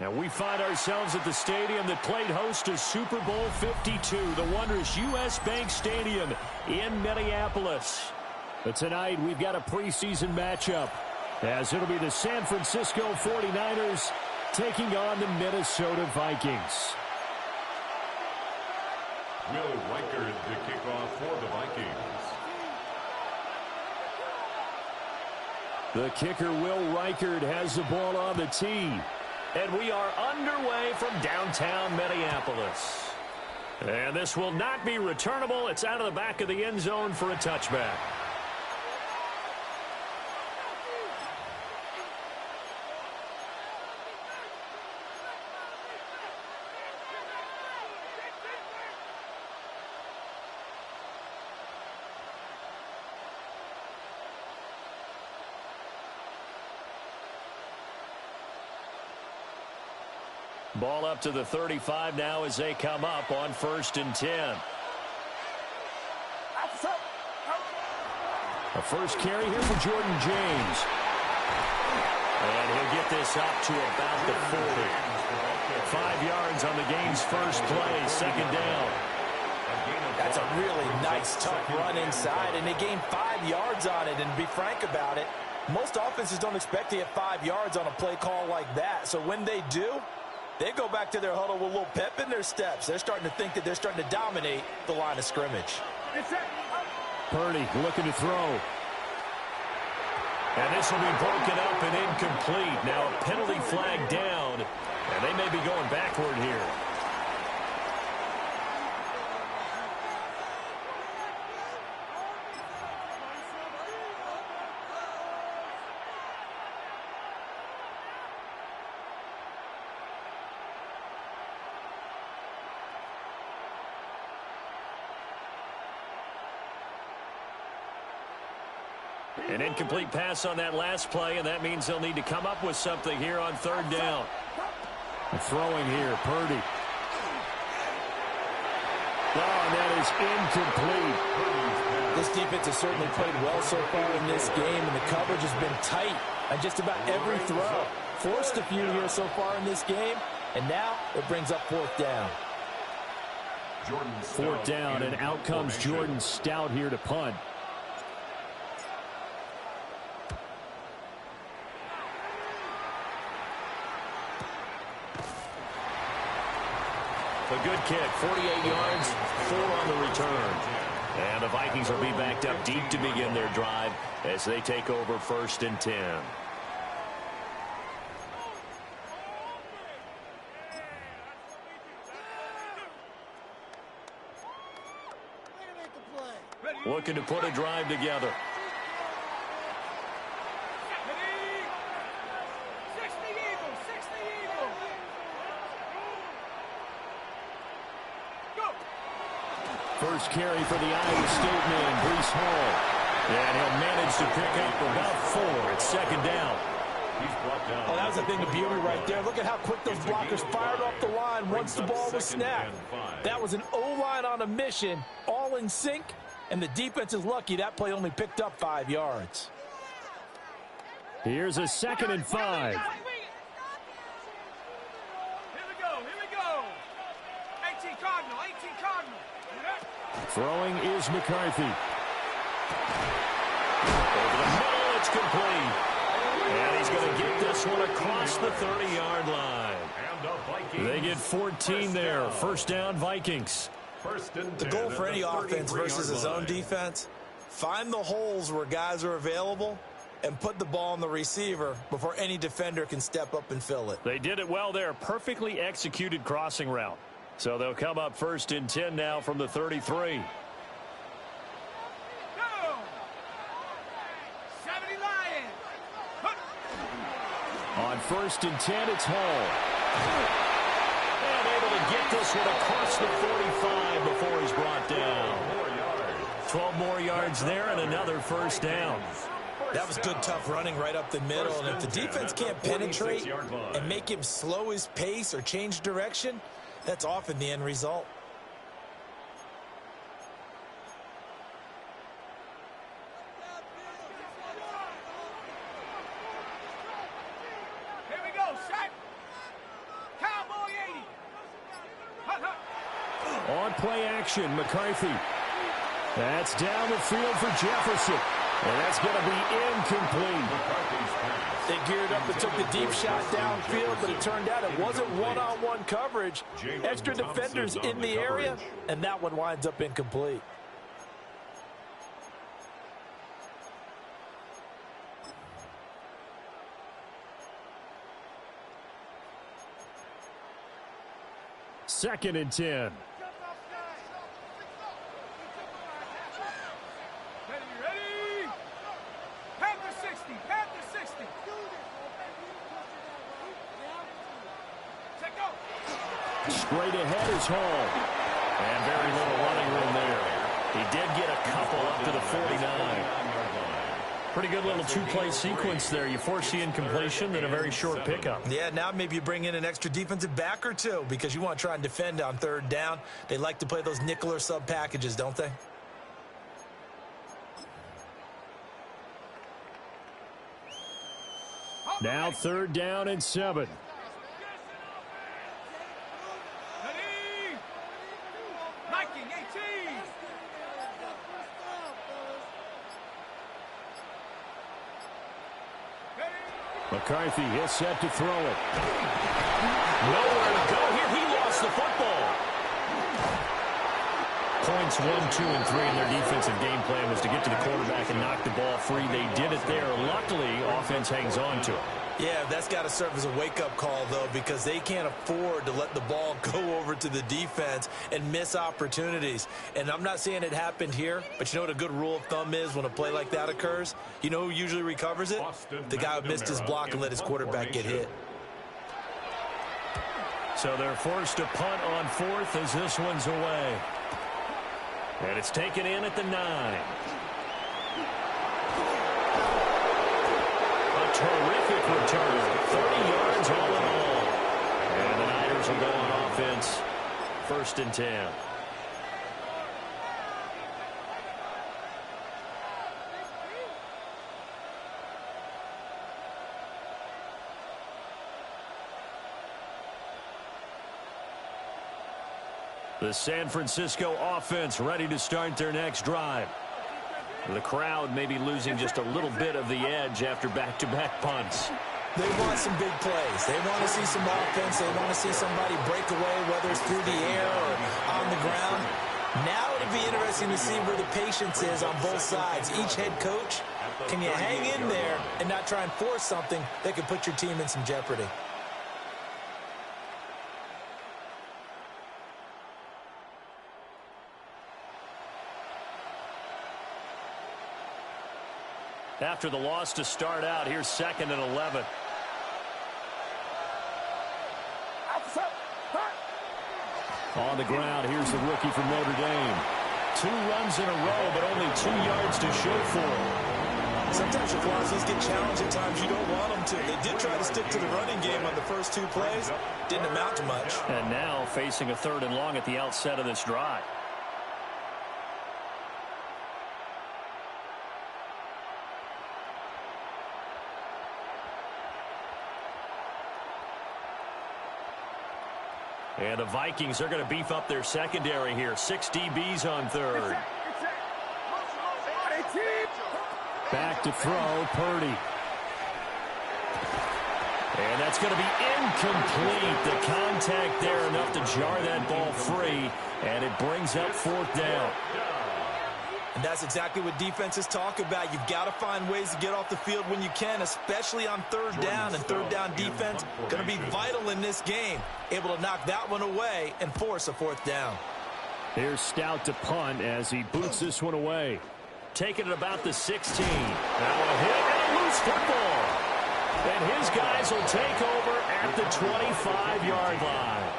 And we find ourselves at the stadium that played host to Super Bowl 52, the wondrous U.S. Bank Stadium in Minneapolis. But tonight we've got a preseason matchup, as it'll be the San Francisco 49ers taking on the Minnesota Vikings. Will Reichard to kick off for the Vikings. The kicker, Will Reichard, has the ball on the tee. And we are underway from downtown Minneapolis. And this will not be returnable. It's out of the back of the end zone for a touchback. Ball up to the 35 now as they come up on 1st and 10. A first carry here for Jordan James. And he'll get this up to about the 40. 5 yards on the game's first play, 2nd down. That's a really nice, tough run inside, and they gained 5 yards on it. And to be frank about it, most offenses don't expect to get 5 yards on a play call like that. So when they do, they go back to their huddle with a little pep in their steps. They're starting to think that they're starting to dominate the line of scrimmage. Purdy looking to throw. And this will be broken up and incomplete. Now a penalty flag down, and they may be going backward here. An incomplete pass on that last play, and that means they'll need to come up with something here on 3rd down. Throwing here, Purdy. Oh, and that is incomplete. This defense has certainly played well so far in this game, and the coverage has been tight on just about every throw. Forced a few here so far in this game, and now it brings up 4th down. 4th down, and out comes Jordan Stout here to punt. A good kick, 48 yards, 4 on the return. And the Vikings will be backed up deep to begin their drive as they take over 1st and 10. Looking to put a drive together. First carry for the Iowa State man, Breece Hall. And he'll manage to pick up about 4. It's 2nd down. Oh, that was a thing of beauty right there. Look at how quick those blockers fired off the line once the ball was snapped. That was an O-line on a mission, all in sync, and the defense is lucky that play only picked up 5 yards. Here's a 2nd and 5. Throwing is McCarthy. Over the middle, it's complete. And he's going to get this one across the 30-yard line. They get 14 there. 1st down, Vikings. The goal for any offense versus a zone defense, find the holes where guys are available and put the ball on the receiver before any defender can step up and fill it. They did it well there. Perfectly executed crossing route. So they'll come up 1st and 10 now from the 33. On 1st and 10, it's Hall. And able to get this one across the 45 before he's brought down. 12 more yards there and another 1st down. That was good, tough running right up the middle. And if the defense can't penetrate and make him slow his pace or change direction, that's often the end result. Here we go, set. On play action, McCarthy. That's down the field for Jefferson. And that's going to be incomplete. They geared up and took the deep shot downfield, but it turned out it wasn't one-on-one coverage. Extra defenders in the area, and that one winds up incomplete. Second and 10. Straight ahead is Hall. And very little running room there. He did get a couple up to the 49. Pretty good little two-play sequence there. You force the incompletion, then a very short pickup. Yeah, now maybe you bring in an extra defensive back or two because you want to try and defend on third down. They like to play those nickel or sub packages, don't they? Now third down and 7. McCarthy is set to throw it. Nowhere to go here. He lost the football. Points 1, 2, and 3 in their defensive game plan was to get to the quarterback and knock the ball free. They did it there. Luckily, offense hangs on to it. Yeah, that's got to serve as a wake-up call, though, because they can't afford to let the ball go over to the defense and miss opportunities. And I'm not saying it happened here, but you know what a good rule of thumb is when a play like that occurs? You know who usually recovers it? The guy who missed his block and let his quarterback get hit. So they're forced to punt on fourth as this one's away. And it's taken in at the 9. Terrific return. 30 yards all in all. And the Niners will go on offense. First and 10. The San Francisco offense ready to start their next drive. The crowd may be losing just a little bit of the edge after back-to-back punts. They want some big plays. They want to see some offense. They want to see somebody break away, whether it's through the air or on the ground. Now it'll be interesting to see where the patience is on both sides. Each head coach, can you hang in there and not try and force something that could put your team in some jeopardy? After the loss to start out, here's second and 11. On the ground, here's the rookie from Notre Dame. 2 runs in a row, but only 2 yards to show for it. Sometimes your philosophies get challenged at times you don't want them to. They did try to stick to the running game on the first 2 plays. Didn't amount to much. And now facing a 3rd and long at the outset of this drive. And the Vikings are going to beef up their secondary here. 6 DBs on third. Back to throw, Purdy. And that's going to be incomplete. The contact there enough to jar that ball free. And it brings up 4th down. And that's exactly what defenses talk about. You've got to find ways to get off the field when you can, especially on 3rd down. And 3rd down defense going to be vital in this game. Able to knock that one away and force a 4th down. Here's Stout to punt as he boots this one away. Taking it about the 16. Now a hit and a loose football. And his guys will take over at the 25-yard line.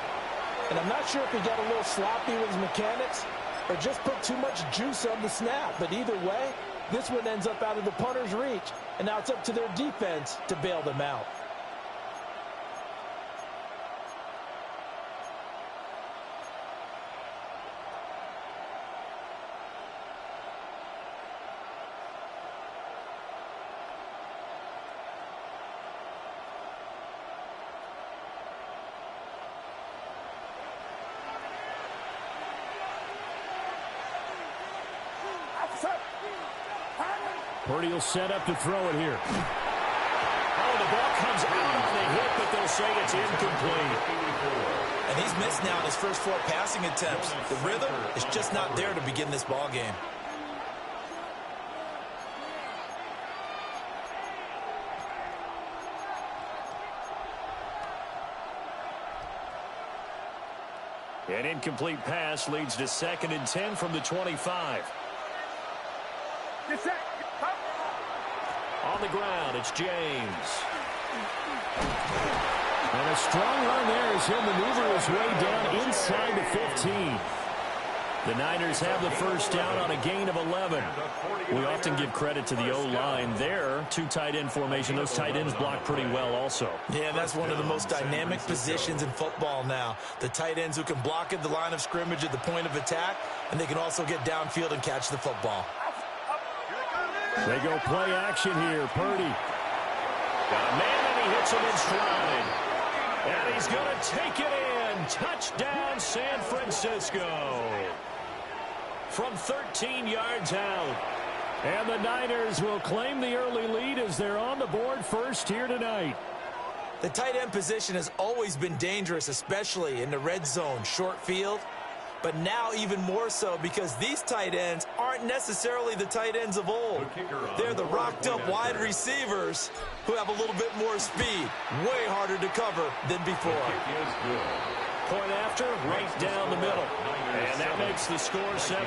And I'm not sure if he got a little sloppy with his mechanics or just put too much juice on the snap. But either way, this one ends up out of the punter's reach. And now it's up to their defense to bail them out. Purdy will set up to throw it here. Oh, the ball comes out on the hit, but they'll say it's incomplete. And he's missed now in his first 4 passing attempts. The rhythm is just not there to begin this ball game. An incomplete pass leads to 2nd and 10 from the 25. On the ground, it's James. And a strong run there as he'll maneuver his way down inside the 15. The Niners have the first down on a gain of 11. We often give credit to the O-line there. 2 tight end formation. Those tight ends block pretty well also. Yeah, that's one of the most dynamic positions in football now. The tight ends who can block at the line of scrimmage at the point of attack, and they can also get downfield and catch the football. They go play action here. Purdy. Got a man, and he hits him in stride. And he's going to take it in. Touchdown, San Francisco. From 13 yards out. And the Niners will claim the early lead as they're on the board first here tonight. The tight end position has always been dangerous, especially in the red zone, short field. But now even more so because these tight ends aren't necessarily the tight ends of old. They're the rocked-up wide receivers who have a little bit more speed. Way harder to cover than before. Point after, right down the middle. And that makes the score 7-0.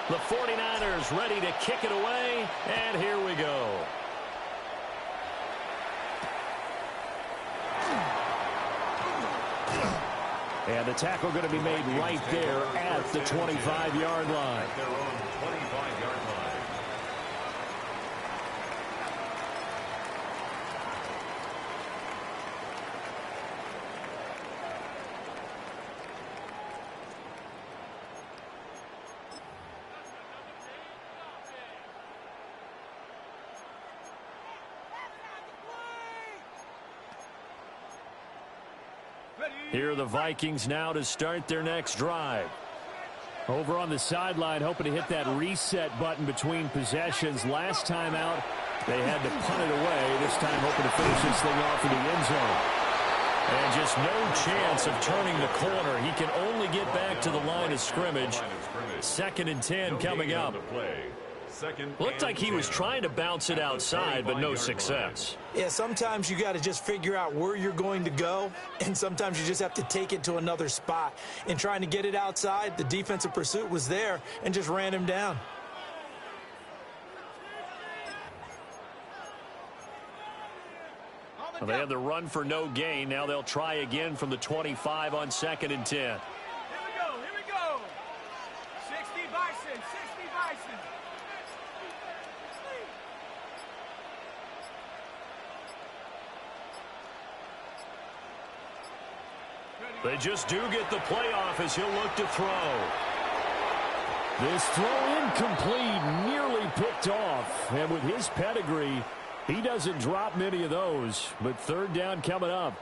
The 49ers ready to kick it away, and here we go. And the tackle going to be made right there at the 25-yard line. Their own 25-yard line. Here are the Vikings now to start their next drive. Over on the sideline, hoping to hit that reset button between possessions. Last time out, they had to punt it away. This time hoping to finish this thing off in the end zone. And just no chance of turning the corner. He can only get back to the line of scrimmage. 2nd and 10 coming up. Looked like he was trying to bounce it outside, but no success. Yeah, sometimes you got to just figure out where you're going to go, and sometimes you just have to take it to another spot. In trying to get it outside, the defensive pursuit was there and just ran him down. Well, they had the run for no gain. Now they'll try again from the 25 on 2nd and 10. Here we go. 60 Bison, 60 Bison. They just do get the playoff as he'll look to throw. This throw incomplete, nearly picked off. And with his pedigree, he doesn't drop many of those. But 3rd down coming up.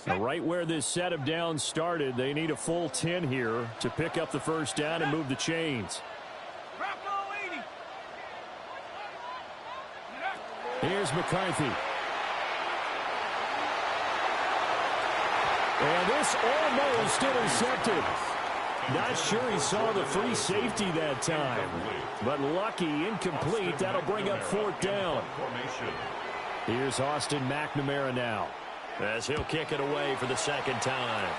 Now, right where this set of downs started, they need a full 10 here to pick up the first down and move the chains. Here's McCarthy. And this almost intercepted. Not sure he saw the free safety that time. But lucky, incomplete. That'll bring up 4th down. Here's Austin McNamara now, as he'll kick it away for the 2nd time.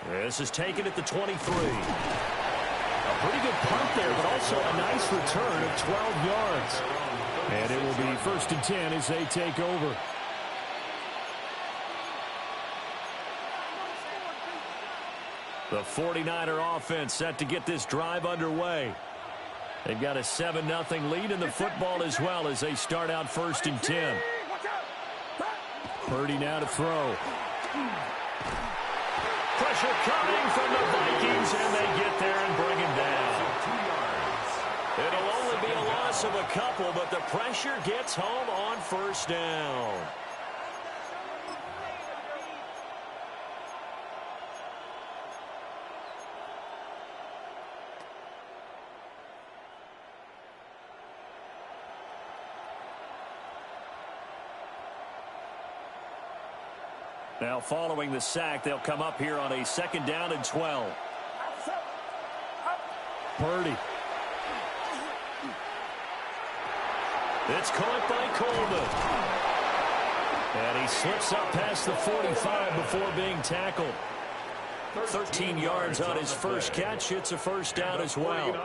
This is taken at the 23. A pretty good punt there, but also a nice return of 12 yards. And it will be 1st and 10 as they take over. The 49er offense set to get this drive underway. They've got a 7-0 lead in the football as well as they start out 1st and 10. Purdy now to throw. Pressure coming from the Vikings, and they get there and bring him down. It'll only be a loss of a couple, but the pressure gets home on first down. Now following the sack, they'll come up here on a 2nd down and 12. Purdy. It's caught by Coleman. And he slips up past the 45 before being tackled. 13 yards on his first catch. It's a first down as well.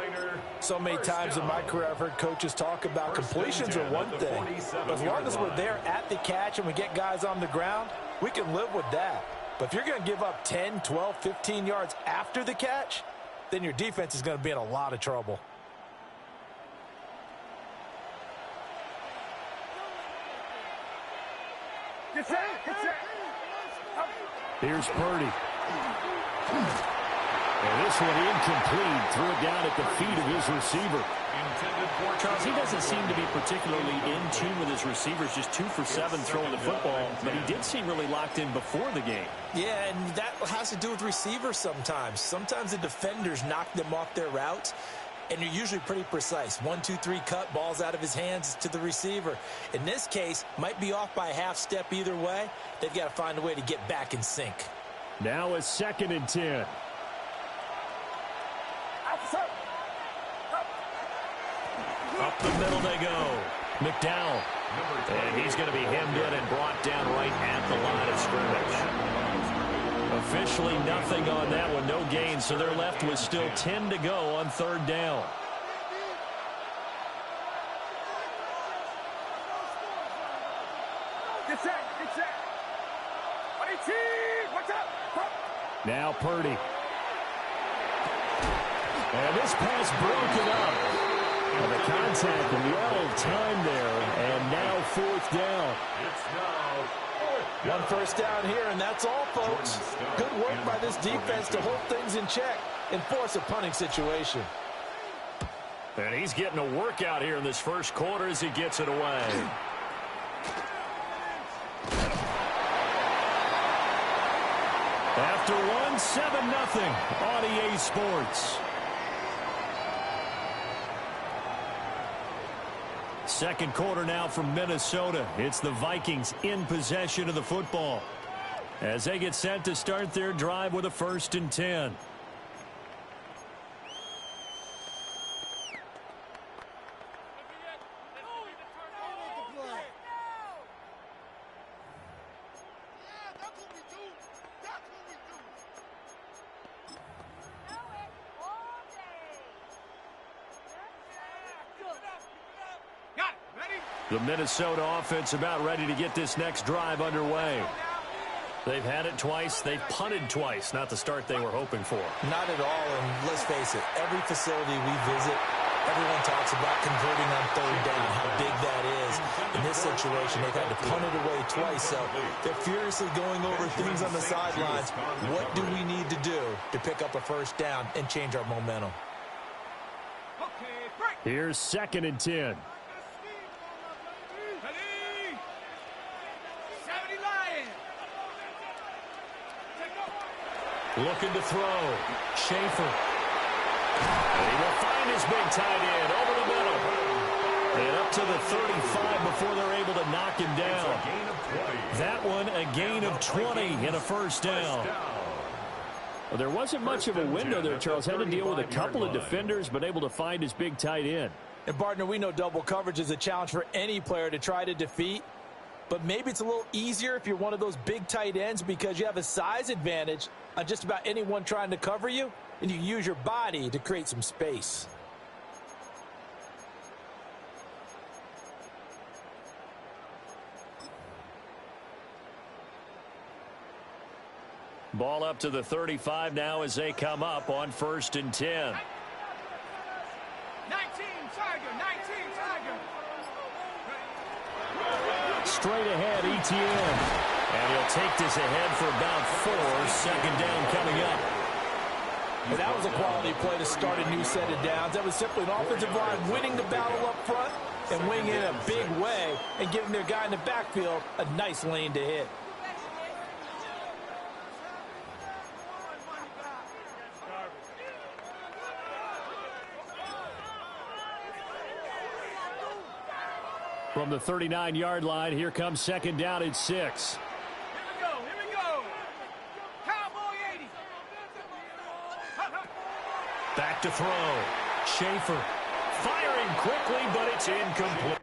So many times in my career I've heard coaches talk about completions are one thing. But as long as we're there at the catch and we get guys on the ground, we can live with that. But if you're going to give up 10, 12, 15 yards after the catch, then your defense is going to be in a lot of trouble. Here's Purdy. And this one incomplete. Threw it down at the feet of his receiver. Charles, he doesn't seem to be particularly in tune with his receivers, just 2 for 7 throwing the football, but he did seem really locked in before the game. Yeah, and that has to do with receivers sometimes. Sometimes the defenders knock them off their routes, and you're usually pretty precise. 1, 2, 3 cut, balls out of his hands to the receiver. In this case, might be off by a half step either way. They've got to find a way to get back in sync. Now a 2nd and 10. Up the middle they go. McDowell. And he's going to be hemmed in and brought down right at the line of scrimmage. Officially nothing on that one. No gain, so they're left with still 10 to go on 3rd down. Now Purdy. And this pass broken up. And the contact well timed there. And now 4th down. One first down here, and that's all, folks. Good work by this defense to hold things in check and force a punting situation. And he's getting a workout here in this first quarter as he gets it away. After one, 7-0 on EA Sports. Second quarter now from Minnesota. It's the Vikings in possession of the football as they get set to start their drive with a 1st and 10. The Minnesota offense about ready to get this next drive underway. They've had it twice. They've punted twice. Not the start they were hoping for. Not at all, and let's face it, every facility we visit, everyone talks about converting on 3rd down, how big that is. In this situation, they've had to punt it away twice, so they're furiously going over things on the sidelines. What do we need to do to pick up a 1st down and change our momentum? Here's 2nd and 10. Looking to throw. Schaefer. And he will find his big tight end over the middle. And up to the 35 before they're able to knock him down. That one a gain of 20 and a 1st down. Well, there wasn't much of a window there, Charles. Had to deal with a couple of defenders, but able to find his big tight end. And, partner, we know double coverage is a challenge for any player to try to defeat. But maybe it's a little easier if you're one of those big tight ends because you have a size advantage on just about anyone trying to cover you, and you use your body to create some space. Ball up to the 35 now as they come up on 1st and 10. 19 Tiger, 19 Tiger. Straight ahead, ETN. And he'll take this ahead for about 4. Second down coming up. And that was a quality play to start a new set of downs. That was simply an offensive line winning the battle up front and winning in a big way and giving their guy in the backfield a nice lane to hit. From the 39-yard line, here comes second down at 6. Here we go. Cowboy 80. Back to throw. Schaefer firing quickly, but it's incomplete.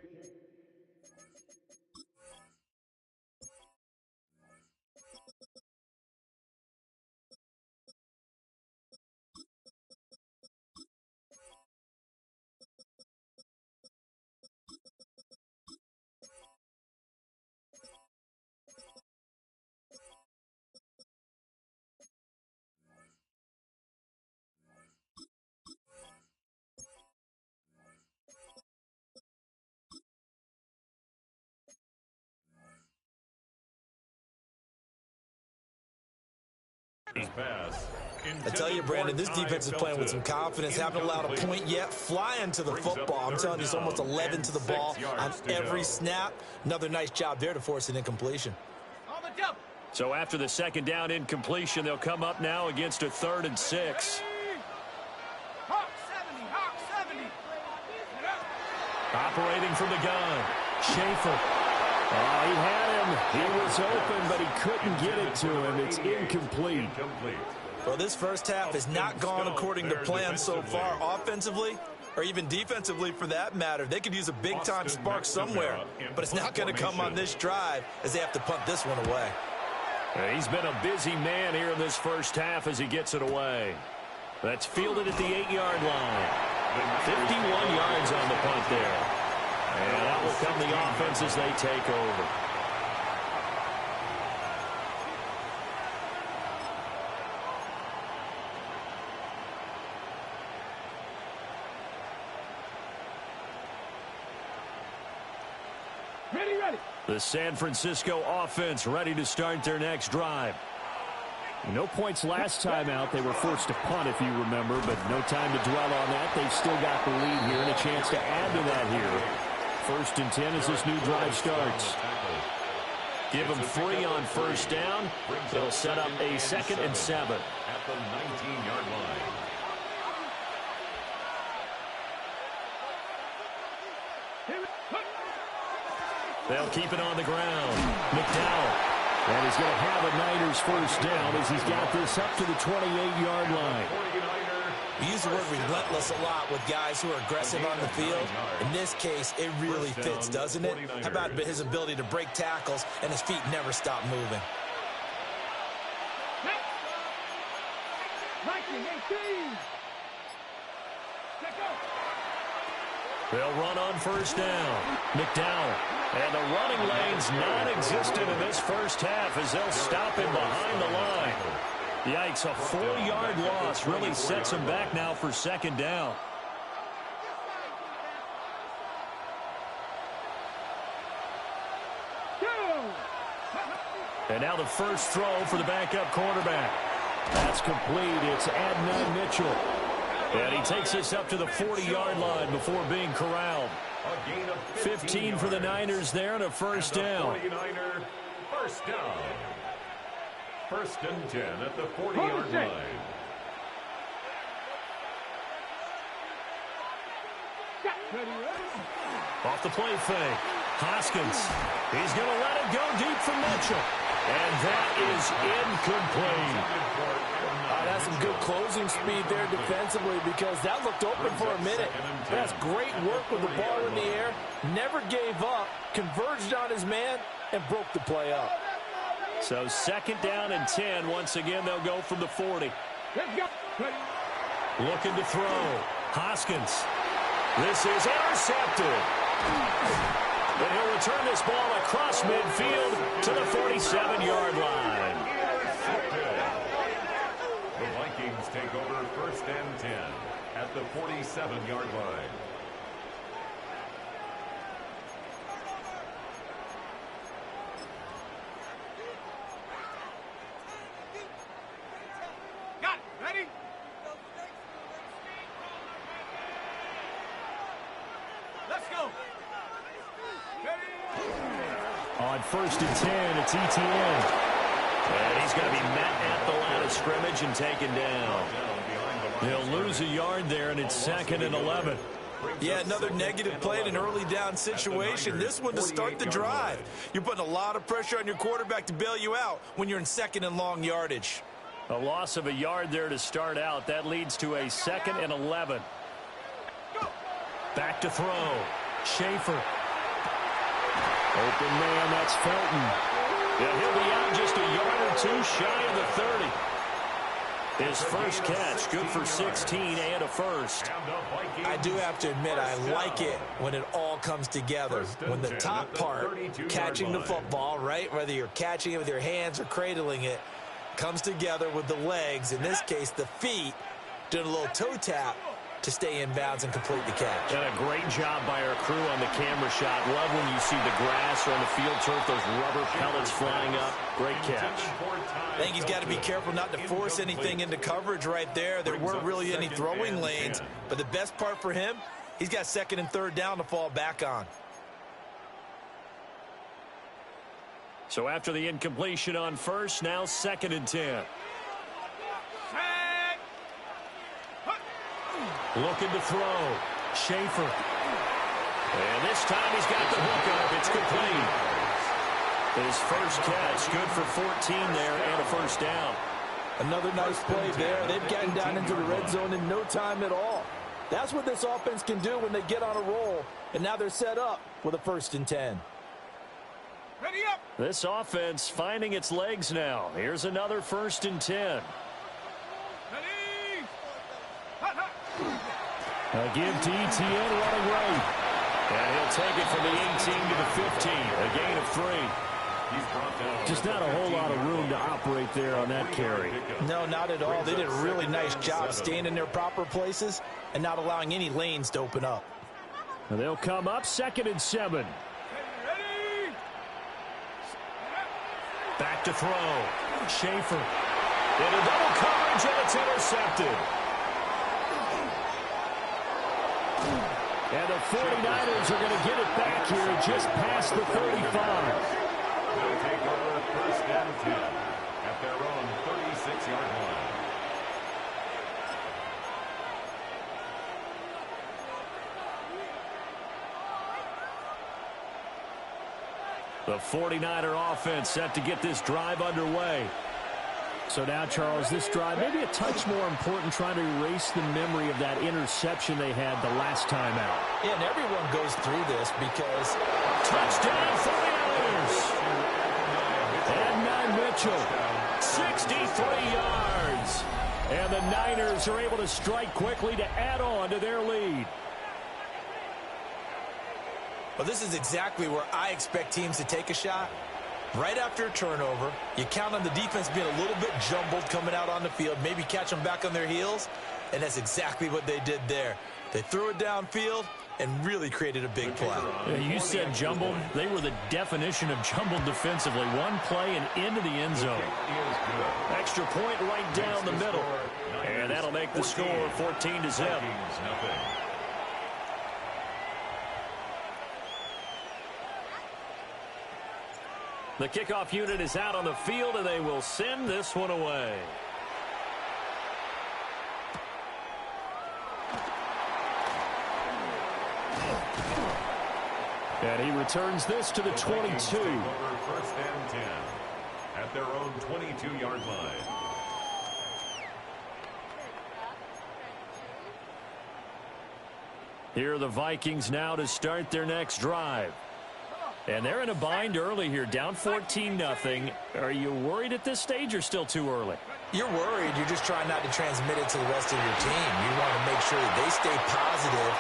I tell you, Brandon, this defense is playing with some confidence. Haven't allowed a point yet. Flying to the football. I'm telling you, it's almost 11 to the ball on every snap. Another nice job there to force an incompletion. So after the second down incompletion, they'll come up now against a 3rd and 6. Hawk 70, Hawk 70. Operating from the gun. Schaefer. Oh, he had him. He was open, but he couldn't get it to him. It's incomplete. Well, this first half has not gone according to plan so far offensively or even defensively for that matter. They could use a big-time spark somewhere, but it's not going to come on this drive as they have to punt this one away. He's been a busy man here in this first half as he gets it away. That's fielded at the 8-yard line. 51 yards on the punt there. And that will come the offense as they take over. Ready. The San Francisco offense ready to start their next drive. No points last time out. They were forced to punt, if you remember, but no time to dwell on that. They've still got the lead here and a chance to add to that here. 1st and 10 as this new drive starts. Give them 3 on first down. It'll set up a 2nd and 7. At the 19-yard line. They'll keep it on the ground. McDowell. And he's going to have a Niners first down as he's got this up to the 28-yard line. We use the word relentless a lot with guys who are aggressive on the field. In this case, it really fits, doesn't it? How about his ability to break tackles and his feet never stop moving? 19-18. They'll run on first down. McDowell. And the running lane's non-existent in this first half as they'll stop him behind the line. Yikes, a 4-yard loss really sets him back now for second down. And now the first throw for the backup quarterback. That's complete. It's Adnan Mitchell. And he takes this up to the 40-yard line before being corralled. 15 for the Niners there and a first down. First down. 1st and 10 at the 40-yard line. Off the play fake. Hoskins. He's going to let it go deep for Mitchell. And that is incomplete. That's some good closing speed there defensively because that looked open for a minute. That's great work with the ball in the air. Never gave up, converged on his man, and broke the play up. So 2nd down and 10. Once again, they'll go from the 40. Looking to throw. Hoskins. This is intercepted. And he'll return this ball across midfield to the 47-yard line. The Vikings take over 1st and 10 at the 47-yard line. go. On 1st and 10, it's ETN. And he's going to be met at the line of scrimmage and taken down. He'll lose a yard there, and it's 2nd and 11. Yeah, another negative play in an early down situation. This one to start the drive. You're putting a lot of pressure on your quarterback to bail you out when you're in 2nd and long yardage. A loss of a yard there to start out. That leads to a 2nd and 11. Back to throw. Schaefer. Open man, that's Felton. Yeah, he'll be out just a yard or two shy of the 30. His first catch, good for 16 and a first. I do have to admit, I like it when it all comes together. When the top part, catching the football, right, whether you're catching it with your hands or cradling it, comes together with the legs, in this case the feet, doing a little toe tap to stay in bounds and complete the catch. And a great job by our crew on the camera shot. Love when you see the grass or on the field turf, those rubber pellets flying up. Great catch. I think he's got to be careful not to force anything into coverage right there. There weren't really any throwing lanes, but the best part for him, he's got 2nd and 3rd down to fall back on. So after the incompletion on 1st, now 2nd and 10. Looking to throw. Schaefer. And this time he's got the hook up. It's complete. His first catch, good for 14 there and a first down. Another nice play there. They've gotten down into the red zone in no time at all. That's what this offense can do when they get on a roll. And now they're set up with a 1st and 10. Ready up. This offense finding its legs now. Here's another 1st and 10. A give to ETN running right. And he'll take it from the 18 to the 15. A gain of 3. Just not a whole lot of room to operate there on that carry. No, not at all. They did a really nice job staying in their proper places and not allowing any lanes to open up. And they'll come up 2nd and 7. Back to throw. Schaefer. Into double coverage, and it's intercepted. And the 49ers are going to get it back here just past the 35. They'll take over 1st and 10 at their own 36-yard line. The 49er offense set to get this drive underway. So now, Charles, this drive maybe a touch more important, trying to erase the memory of that interception they had the last time out. Yeah, and everyone goes through this because touchdown 49ers. And Mitchell, 63 yards. And the Niners are able to strike quickly to add on to their lead. Well, this is exactly where I expect teams to take a shot. Right after a turnover, you count on the defense being a little bit jumbled coming out on the field, maybe catch them back on their heels, and that's exactly what they did there. They threw it downfield and really created a big play. Yeah, you said jumbled. They were the definition of jumbled defensively. One play and into the end zone. Extra point right down the middle. And that'll make the score 14-0. The kickoff unit is out on the field, and they will send this one away. And he returns this to the 22. 1st and 10 at their own 22-yard line. Here are the Vikings now to start their next drive. And they're in a bind early here, down 14-0. Are you worried at this stage or still too early? You're worried. You're just trying not to transmit it to the rest of your team. You want to make sure that they stay positive.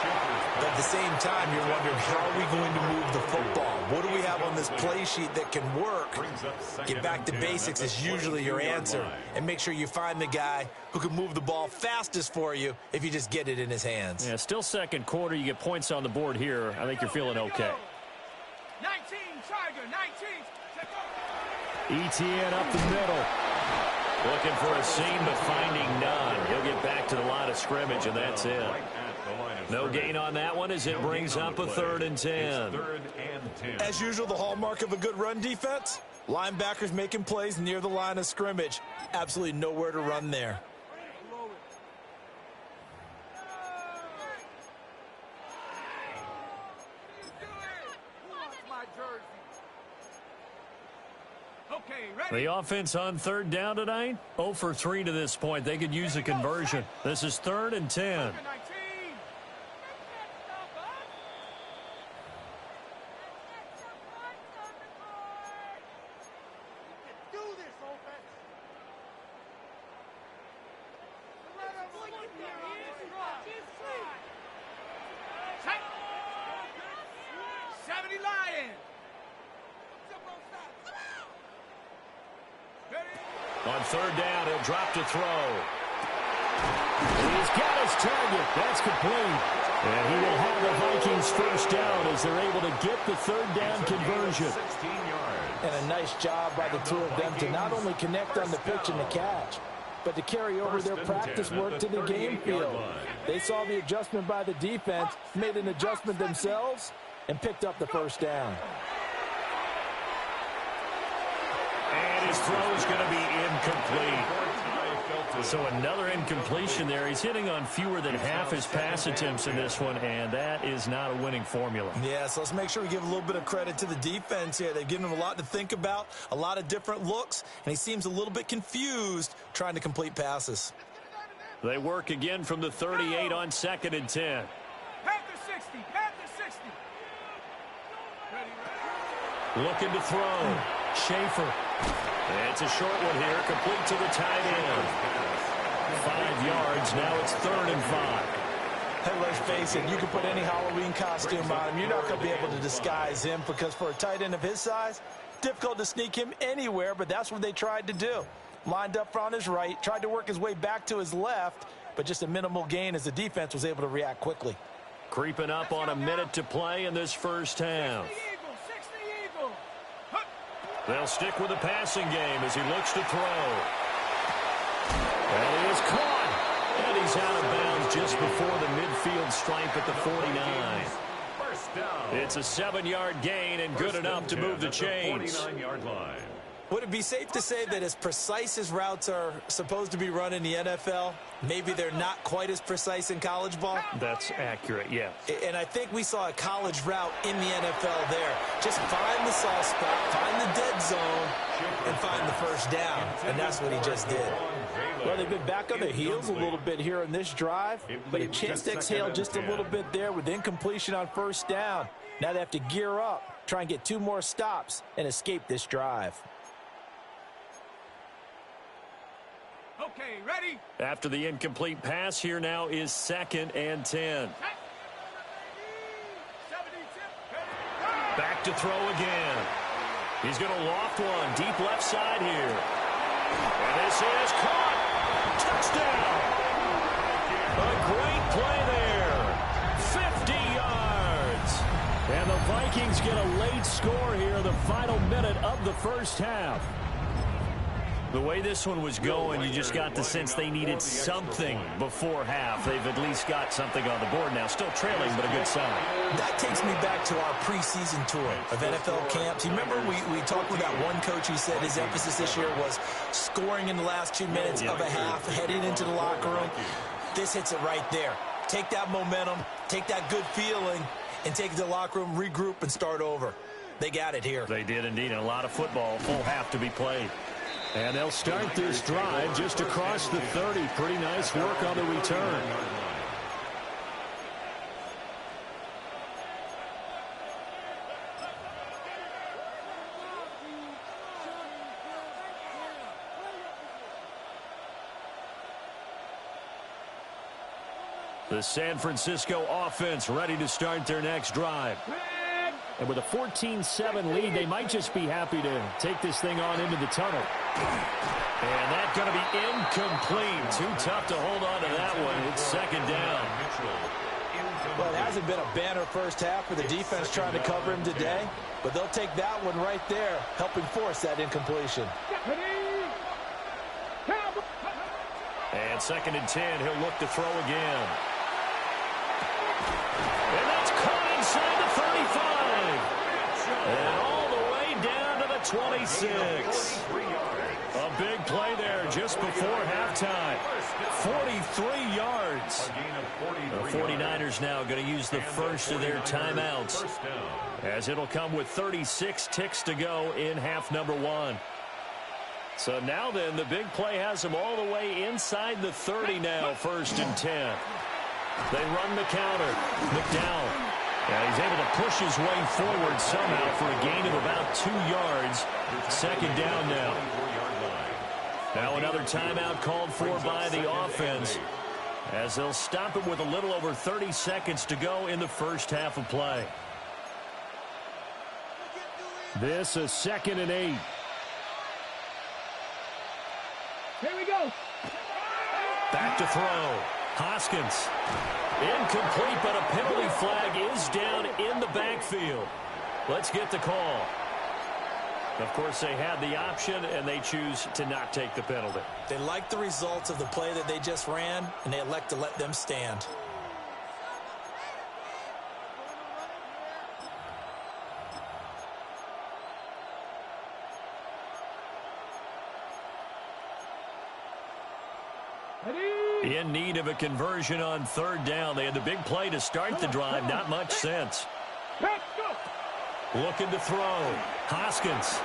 But at the same time, you're wondering, how are we going to move the football? What do we have on this play sheet that can work? Get back to basics is usually your answer. And make sure you find the guy who can move the ball fastest for you if you just get it in his hands. Yeah, still second quarter. You get points on the board here. I think you're feeling okay. 19, Tiger, 19. ETN up the middle. Looking for a seam, but finding none. He'll get back to the line of scrimmage, and that's it. No gain on that one as it brings up a 3rd and 10. As usual, the hallmark of a good run defense, linebackers making plays near the line of scrimmage. Absolutely nowhere to run there. The offense on 3rd down tonight, 0 for 3 to this point. They could use a conversion. This is 3rd and 10. On 3rd down, he'll drop to throw. He's got his target. That's complete. And he will have the Vikings 1st down as they're able to get the 3rd down conversion. And a nice job by the two of them to not only connect on the pitch and the catch, but to carry over their practice work to the game field. They saw the adjustment by the defense, made an adjustment themselves, and picked up the 1st down. And his throw is going to be incomplete. So another incompletion there. He's hitting on fewer than half his pass attempts in this one, and that is not a winning formula. Yeah, so let's make sure we give a little bit of credit to the defense here. They've given him a lot to think about, a lot of different looks, and he seems a little bit confused trying to complete passes. They work again from the 38 on 2nd and 10. Panther 60, Panther 60. Looking to throw. Schaefer. It's a short one here, complete to the tight end. 5 yards, now it's 3rd and 5. Hey, let's face it, you can put any Halloween costume on him. You're not going to be able to disguise him because for a tight end of his size, difficult to sneak him anywhere, but that's what they tried to do. Lined up on his right, tried to work his way back to his left, but just a minimal gain as the defense was able to react quickly. Creeping up on a minute to play in this 1st half. They'll stick with the passing game as he looks to throw. And he is caught. And he's out of bounds just before the midfield stripe at the 49. It's a 7-yard gain and good enough to move the chains. 49-yard line. Would it be safe to say that as precise as routes are supposed to be run in the NFL, maybe they're not quite as precise in college ball? That's accurate, yeah. And I think we saw a college route in the NFL there. Just find the soft spot, find the dead zone, and find the 1st down. And that's what he just did. Well, they've been back on their heels a little bit here in this drive, but a chance to exhale just a little bit there with incompletion on 1st down. Now they have to gear up, try and get 2 more stops, and escape this drive. Okay, ready? After the incomplete pass, here now is 2nd and 10. Back to throw again. He's going to loft one deep left side here. And this is caught. Touchdown. A great play there. 50 yards. And the Vikings get a late score here in the final minute of the 1st half. The way this one was going, you just got the sense they needed something before half. They've at least got something on the board now. Still trailing, but a good sign. That takes me back to our preseason tour of NFL camps. You remember we talked with that one coach who said his emphasis this year was scoring in the last 2 minutes of a half, heading into the locker room. This hits it right there. Take that momentum, take that good feeling, and take it to the locker room, regroup, and start over. They got it here. They did indeed, and a lot of football, full half to be played. And they'll start this drive just across the 30. Pretty nice work on the return. The San Francisco offense ready to start their next drive. And with a 14-7 lead, they might just be happy to take this thing on into the tunnel. And that's going to be incomplete. Too tough to hold on to that one. It's 2nd down. Well, it hasn't been a banner 1st half for the defense trying to cover him today, but they'll take that one right there, helping force that incompletion. And 2nd and 10, he'll look to throw again. 26. A big play there just before halftime. 43 yards. The 49ers now going to use the first of their timeouts, as it'll come with 36 ticks to go in half number 1. So now then, the big play has them all the way inside the 30 now, 1st and 10. They run the counter. McDowell. Yeah, he's able to push his way forward somehow for a gain of about 2 yards. 2nd down now. Now another timeout called for by the offense, as they'll stop it with a little over 30 seconds to go in the first half of play. This is 2nd and 8. Here we go. Back to throw. Hoskins. Incomplete, but a penalty flag is down in the backfield. Let's get the call. Of course, they had the option, and they choose to not take the penalty. They like the results of the play that they just ran, and they elect to let them stand. In need of a conversion on 3rd down. They had the big play to start the drive. Not much sense. Looking to throw. Hoskins.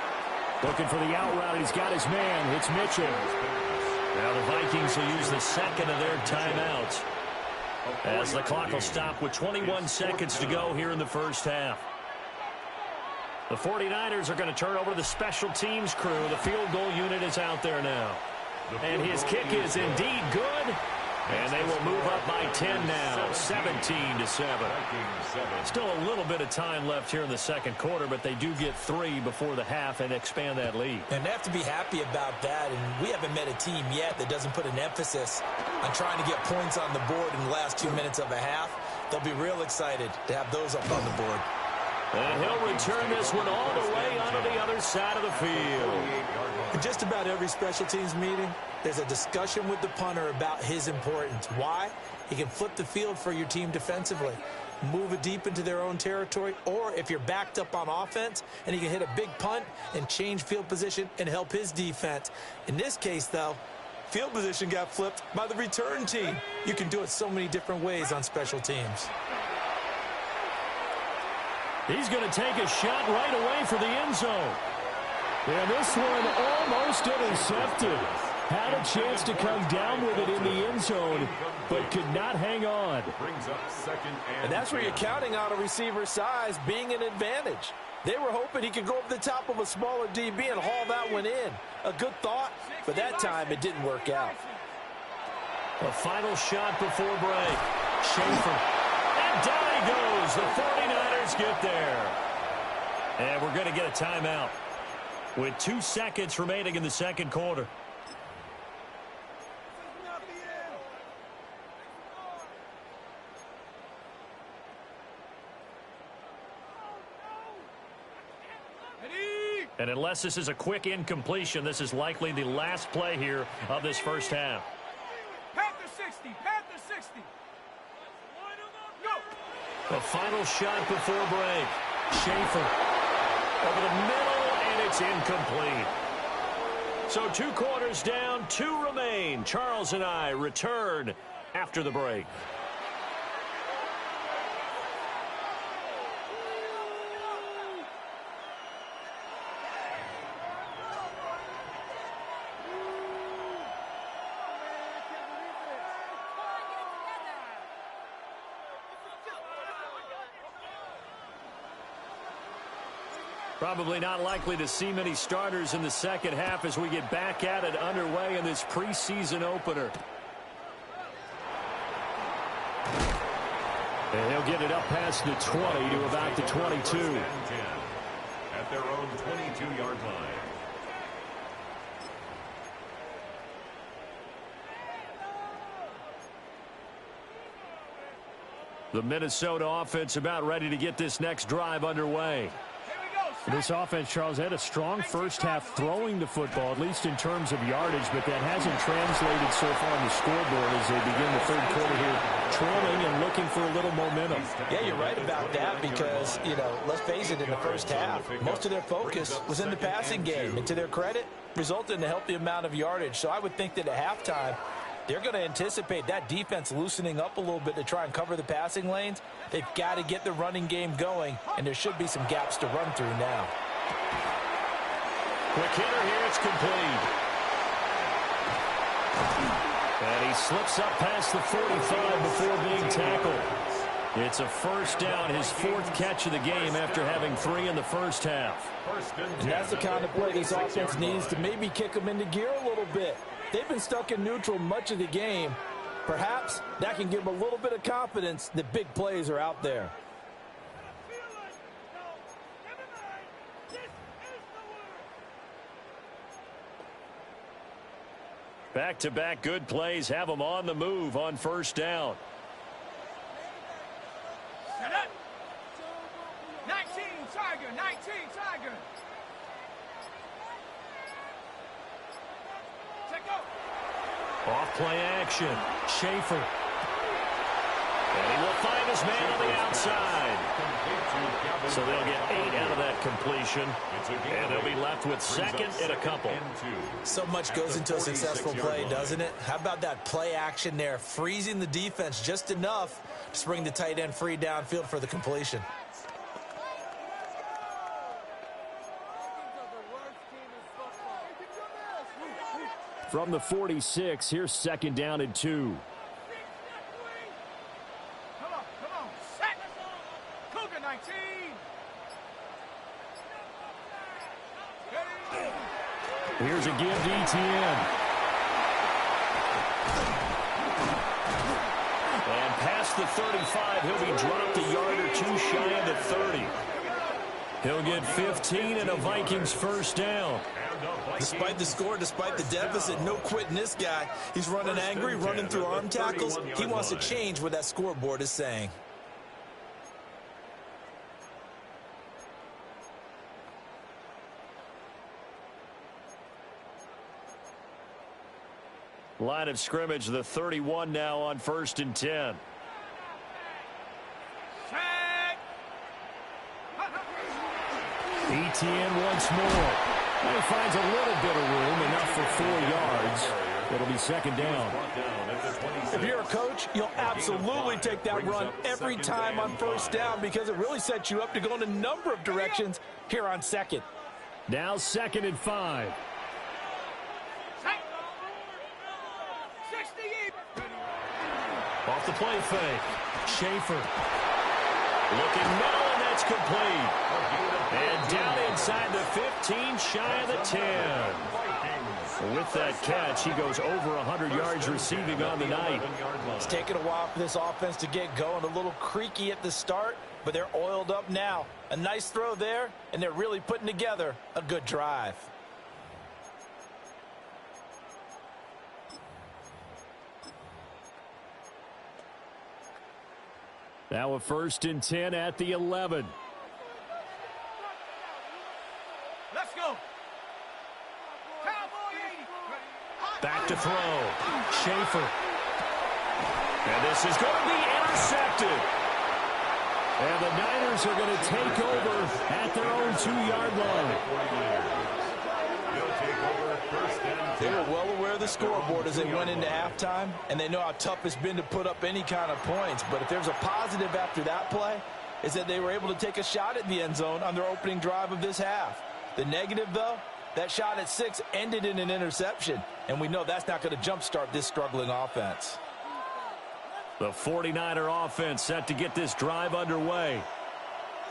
Looking for the out route. He's got his man. It's Mitchell. Now the Vikings will use the 2nd of their timeouts, as the clock will stop with 21 seconds to go here in the first half. The 49ers are going to turn over to the special teams crew. The field goal unit is out there now. And his kick is indeed good. And they will move up by 10 now, 17-7. Still a little bit of time left here in the 2nd quarter, but they do get 3 before the half and expand that lead. And they have to be happy about that. And we haven't met a team yet that doesn't put an emphasis on trying to get points on the board in the last 2 minutes of a half. They'll be real excited to have those up on the board. And he'll return this one all the way onto the other side of the field. In just about every special teams meeting, there's a discussion with the punter about his importance. Why? He can flip the field for your team defensively, move it deep into their own territory, or if you're backed up on offense, and he can hit a big punt and change field position and help his defense. In this case, though, field position got flipped by the return team. You can do it so many different ways on special teams. He's going to take a shot right away for the end zone. And this one almost intercepted. Had a chance to come down with it in the end zone, but could not hang on. And that's where you're counting on a receiver's size being an advantage. They were hoping he could go over the top of a smaller DB and haul that one in. A good thought, but that time it didn't work out. A final shot before break. Schaefer. And down he goes. The 49ers get there. And we're going to get a timeout with 2 seconds remaining in the 2nd quarter. And unless this is a quick incompletion, this is likely the last play here of this first half. Panther 60, Panther 60. Go. A final shot before break. Schaefer over the middle, and it's incomplete. So 2 quarters down, 2 remain. Charles and I return after the break. Probably not likely to see many starters in the second half as we get back at it underway in this preseason opener. And he'll get it up past the 20 to about the 22. At their own 22-yard line. The Minnesota offense about ready to get this next drive underway. This offense, Charles, had a strong first half throwing the football, at least in terms of yardage, but that hasn't translated so far on the scoreboard as they begin the third quarter here, trailing and looking for a little momentum. Yeah, you're right about that because, let's face it, in the first half, most of their focus was in the passing game. And to their credit, resulted in a healthy amount of yardage. So I would think that at halftime, they're going to anticipate that defense loosening up a little bit to try and cover the passing lanes. They've got to get the running game going, and there should be some gaps to run through now. Quick hitter here, it's complete. And he slips up past the 45 before being tackled. It's a first down, his fourth catch of the game after having 3 in the first half. And that's the kind of play this offense needs to maybe kick them into gear a little bit. They've been stuck in neutral much of the game. Perhaps that can give them a little bit of confidence that big plays are out there. Back-to-back good plays have them on the move on first down. Set up. 19, Tiger. 19, Tiger. Off play action. Schaefer. And he will find his man on the outside. So they'll get 8 out of that completion. And they'll be left with second and a couple. So much goes into a successful play, doesn't it? How about that play action there? Freezing the defense just enough to bring the tight end free downfield for the completion. From the 46, here's second down and 2. Come on. Set. Cougar 19. Here's a give to ETN. And past the 35, he'll be dropped a yard or 2 shy of the 30. He'll get 15 and a Vikings first down. Despite the score, despite the deficit, no quitting this guy. He's running angry, running through arm tackles. He wants to change what that scoreboard is saying. Line of scrimmage, the 31 now on first and 10. ETN once more. And he finds a little bit of room, enough for 4 yards. It'll be second down. If you're a coach, you'll absolutely take that run every time on first down because it really sets you up to go in a number of directions here on second. Now second and 5. Off the play fake. Schaefer. Looking middle, and that's complete. And down inside the 15, shy of the 10. With that catch, he goes over 100 yards receiving on the night. It's taken a while for this offense to get going. A little creaky at the start, but they're oiled up now. A nice throw there, and they're really putting together a good drive. Now a first and 10 at the 11. Let's go. Back to throw. Schaefer. And this is going to be intercepted. And the Niners are going to take over at their own 2-yard line. They were well aware of the scoreboard as they went into halftime, and they know how tough it's been to put up any kind of points. But if there's a positive after that play, is that they were able to take a shot at the end zone on their opening drive of this half. The negative, though, that shot at 6 ended in an interception, and we know that's not going to jumpstart this struggling offense. The 49er offense set to get this drive underway.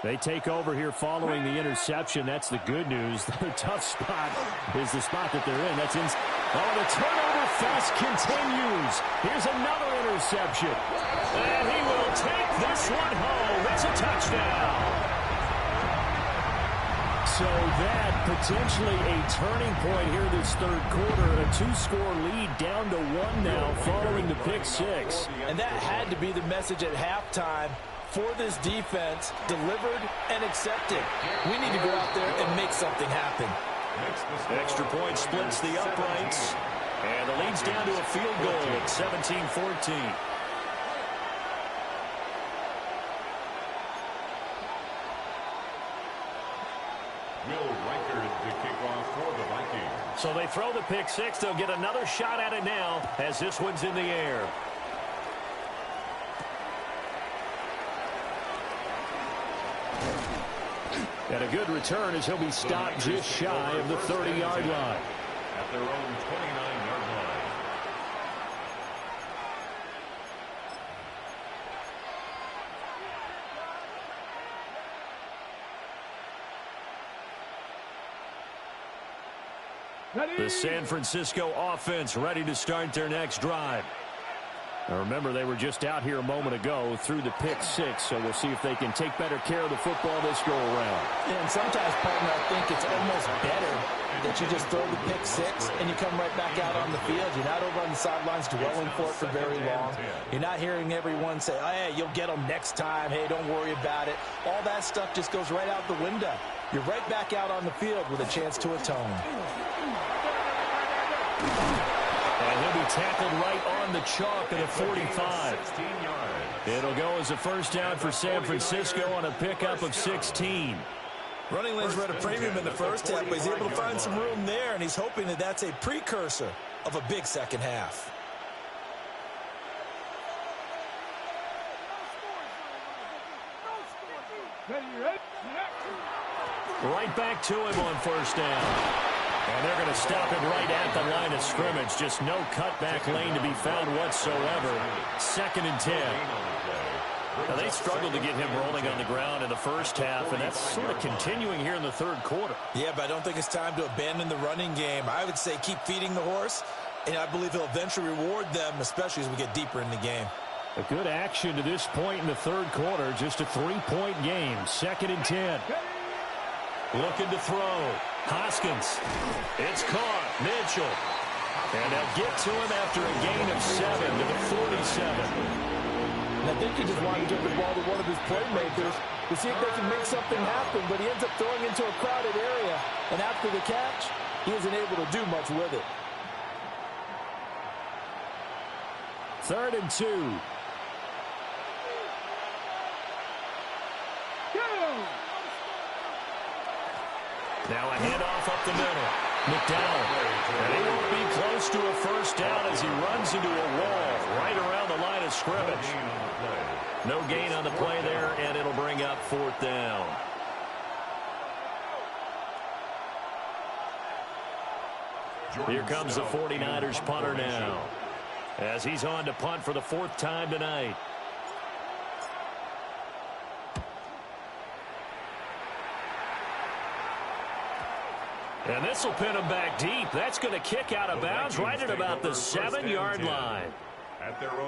They take over here following the interception. That's the good news. The tough spot is the spot that they're in. That's in. Oh, the turnover fest continues. Here's another interception. And he will take this one home. It's a touchdown. So that potentially a turning point here this third quarter. A 2-score lead down to 1 now following the pick 6. And that had to be the message at halftime for this defense, delivered and accepted. We need to go out there and make something happen. Extra point splits the uprights. And the lead's down to a field goal at 17-14. So they throw the pick six. They'll get another shot at it now as this one's in the air. And a good return as he'll be stopped just shy of the 30-yard line. At their own 29-yard line. The San Francisco offense ready to start their next drive. Now remember, they were just out here a moment ago through the pick six, so we'll see if they can take better care of the football this go-around. And sometimes, partner, I think it's almost better that you just throw the pick six and you come right back out on the field. You're not over on the sidelines dwelling for it for very long. You're not hearing everyone say, oh, hey, you'll get them next time. Hey, don't worry about it. All that stuff just goes right out the window. You're right back out on the field with a chance to atone. And he'll be tackled right on the chalk at the 45. It'll go as a first down for San Francisco on a pickup of 16. Running lanes were at a premium in the first half, but he's able to find some room there, and he's hoping that that's a precursor of a big second half. Right back to him on first down. And they're going to stop him right at the line of scrimmage. Just no cutback lane to be found whatsoever. 2nd and 10. Now, they struggled to get him rolling on the ground in the first half, and that's sort of continuing here in the third quarter. Yeah, but I don't think it's time to abandon the running game. I would say keep feeding the horse, and I believe he'll eventually reward them, especially as we get deeper in the game. A good action to this point in the third quarter. Just a 3-point game. 2nd and 10. Looking to throw. Hoskins. It's caught. Mitchell. And they'll get to him after a gain of 7 to the 47. And I think he just wanted to give the ball to one of his playmakers to see if they can make something happen, but he ends up throwing into a crowded area. And after the catch, he isn't able to do much with it. 3rd and 2. Now a handoff up the middle. McDowell. And he won't be close to a first down as he runs into a wall right around the line of scrimmage. No gain on the play there, and it'll bring up 4th down. Here comes the 49ers punter now, as he's on to punt for the 4th time tonight. And this will pin him back deep. That's going to kick out of bounds right at about the 7-yard line.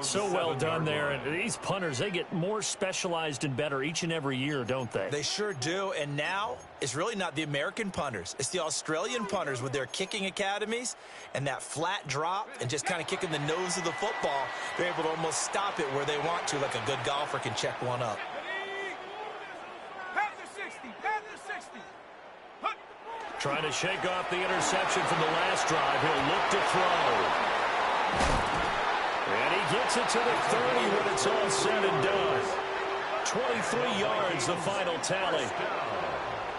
So well done there. And these punters, they get more specialized and better each and every year, don't they? They sure do. And now it's really not the American punters. It's the Australian punters with their kicking academies and that flat drop and just kind of kicking the nose of the football. They're able to almost stop it where they want to, like a good golfer can check one up. Trying to shake off the interception from the last drive. He'll look to throw. And he gets it to the 30 when it's all said and done. 23 yards, the final tally.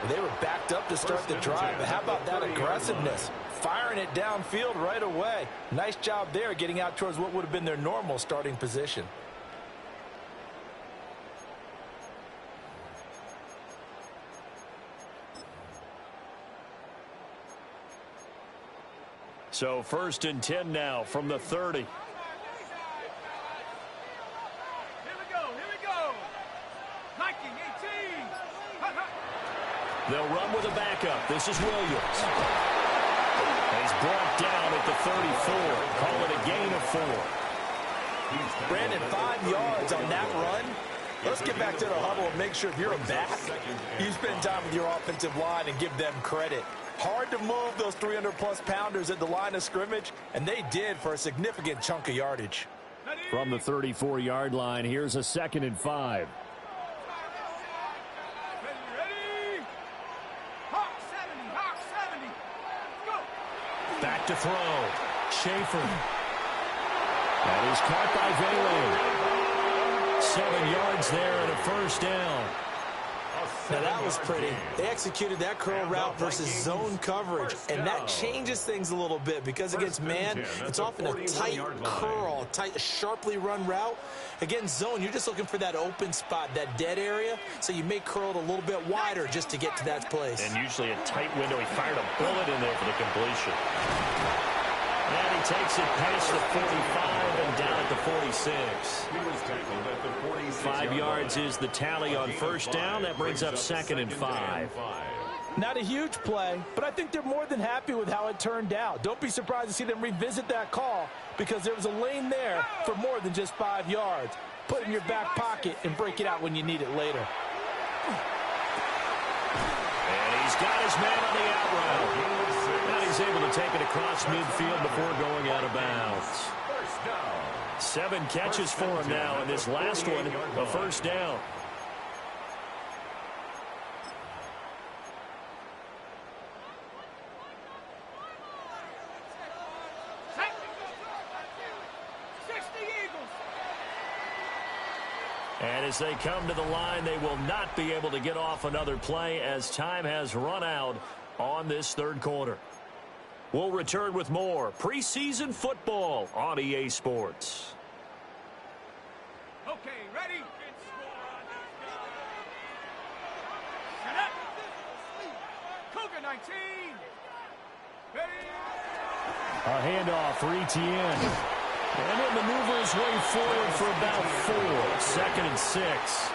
They were backed up to start the drive, but how about that aggressiveness? Firing it downfield right away. Nice job there getting out towards what would have been their normal starting position. So 1st and 10 now from the 30. Here we go. Nike 18. They'll run with a backup. This is Williams. He's brought down at the 34. Call it a gain of 4. Brandon, 5 yards on that run. Let's get back to the huddle and make sure if you're a back, you spend time with your offensive line and give them credit. Hard to move those 300-plus pounders at the line of scrimmage, and they did for a significant chunk of yardage. From the 34-yard line, here's a 2nd and 5. Back to throw. Schaefer. That is caught by Valen. 7 yards there and a first down. Now that was pretty. They executed that curl route versus zone coverage, and that changes things a little bit because against man, it's often a tight curl, tight, sharply run route. Against zone, you're just looking for that open spot, that dead area, so you may curl it a little bit wider just to get to that place. And usually a tight window. He fired a bullet in there for the completion. And he takes it past the 45 and down at the 46. 5 yards is the tally on first down. That brings up 2nd and 5. Not a huge play, but I think they're more than happy with how it turned out. Don't be surprised to see them revisit that call because there was a lane there for more than just 5 yards. Put it in your back pocket and break it out when you need it later. And he's got his man on the out route. And he's able to take it across midfield before going out of bounds. 7 catches for him now, and this last one, a first down. And as they come to the line, they will not be able to get off another play as time has run out on this third quarter. We'll return with more preseason football on EA Sports. Okay, ready? Set up. Cougar 19. Ready? A handoff for Etienne. And he'll maneuver his way forward for about 4. 2nd and 6.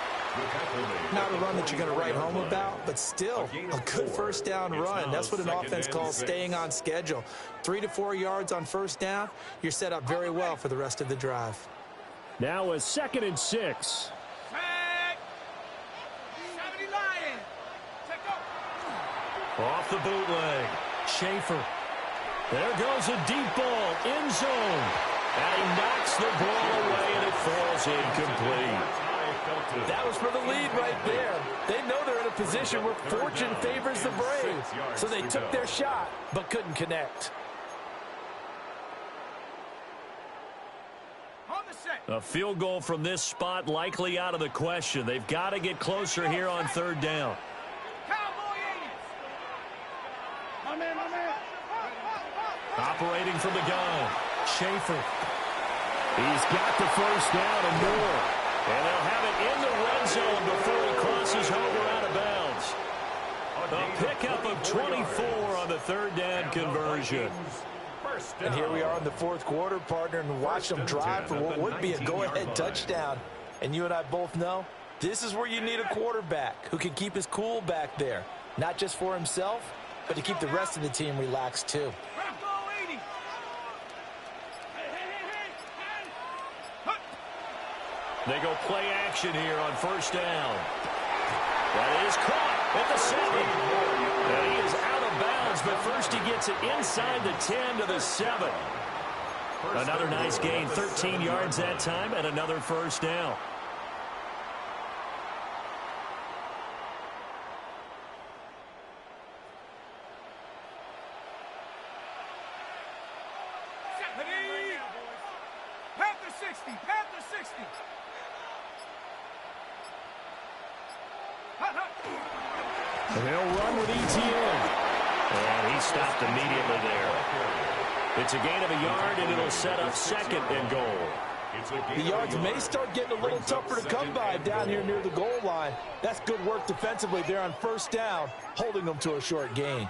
Not a run that you're going to write home about, but still a good first down run. That's what an offense calls staying on schedule. 3 to 4 yards on first down. You're set up very well for the rest of the drive. Now a 2nd and 6. Set. 70 Lion. Take off. Off the bootleg. Schaefer. There goes a deep ball. End zone. And he knocks the ball away, and it falls incomplete. That was for the lead right there. They know they're in a position where fortune favors the brave. So they took their shot, but couldn't connect. On the set. A field goal from this spot likely out of the question. They've got to get closer here on 3rd down. Cowboy 80s. My man, my man. Operating from the gun. Schaefer. He's got the first down and more. And they'll have it in the red zone before he crosses over out of bounds. A pickup of 24 on the 3rd down conversion. And here we are in the 4th quarter, partner, and watch them drive for what would be a go-ahead touchdown. And you and I both know this is where you need a quarterback who can keep his cool back there. Not just for himself, but to keep the rest of the team relaxed too. They go play action here on first down. That is caught at the 7. And he is out of bounds, but first he gets it inside the 10 to the 7. Another nice gain, 13 yards that time, and another first down. Panther 60, Panther 60. And they'll run with Etienne. And he stopped immediately there. It's a gain of a yard, and it'll set up 2nd and goal. The yards may start getting a little tougher to come by down here near the goal line. That's good work defensively there on first down, holding them to a short gain.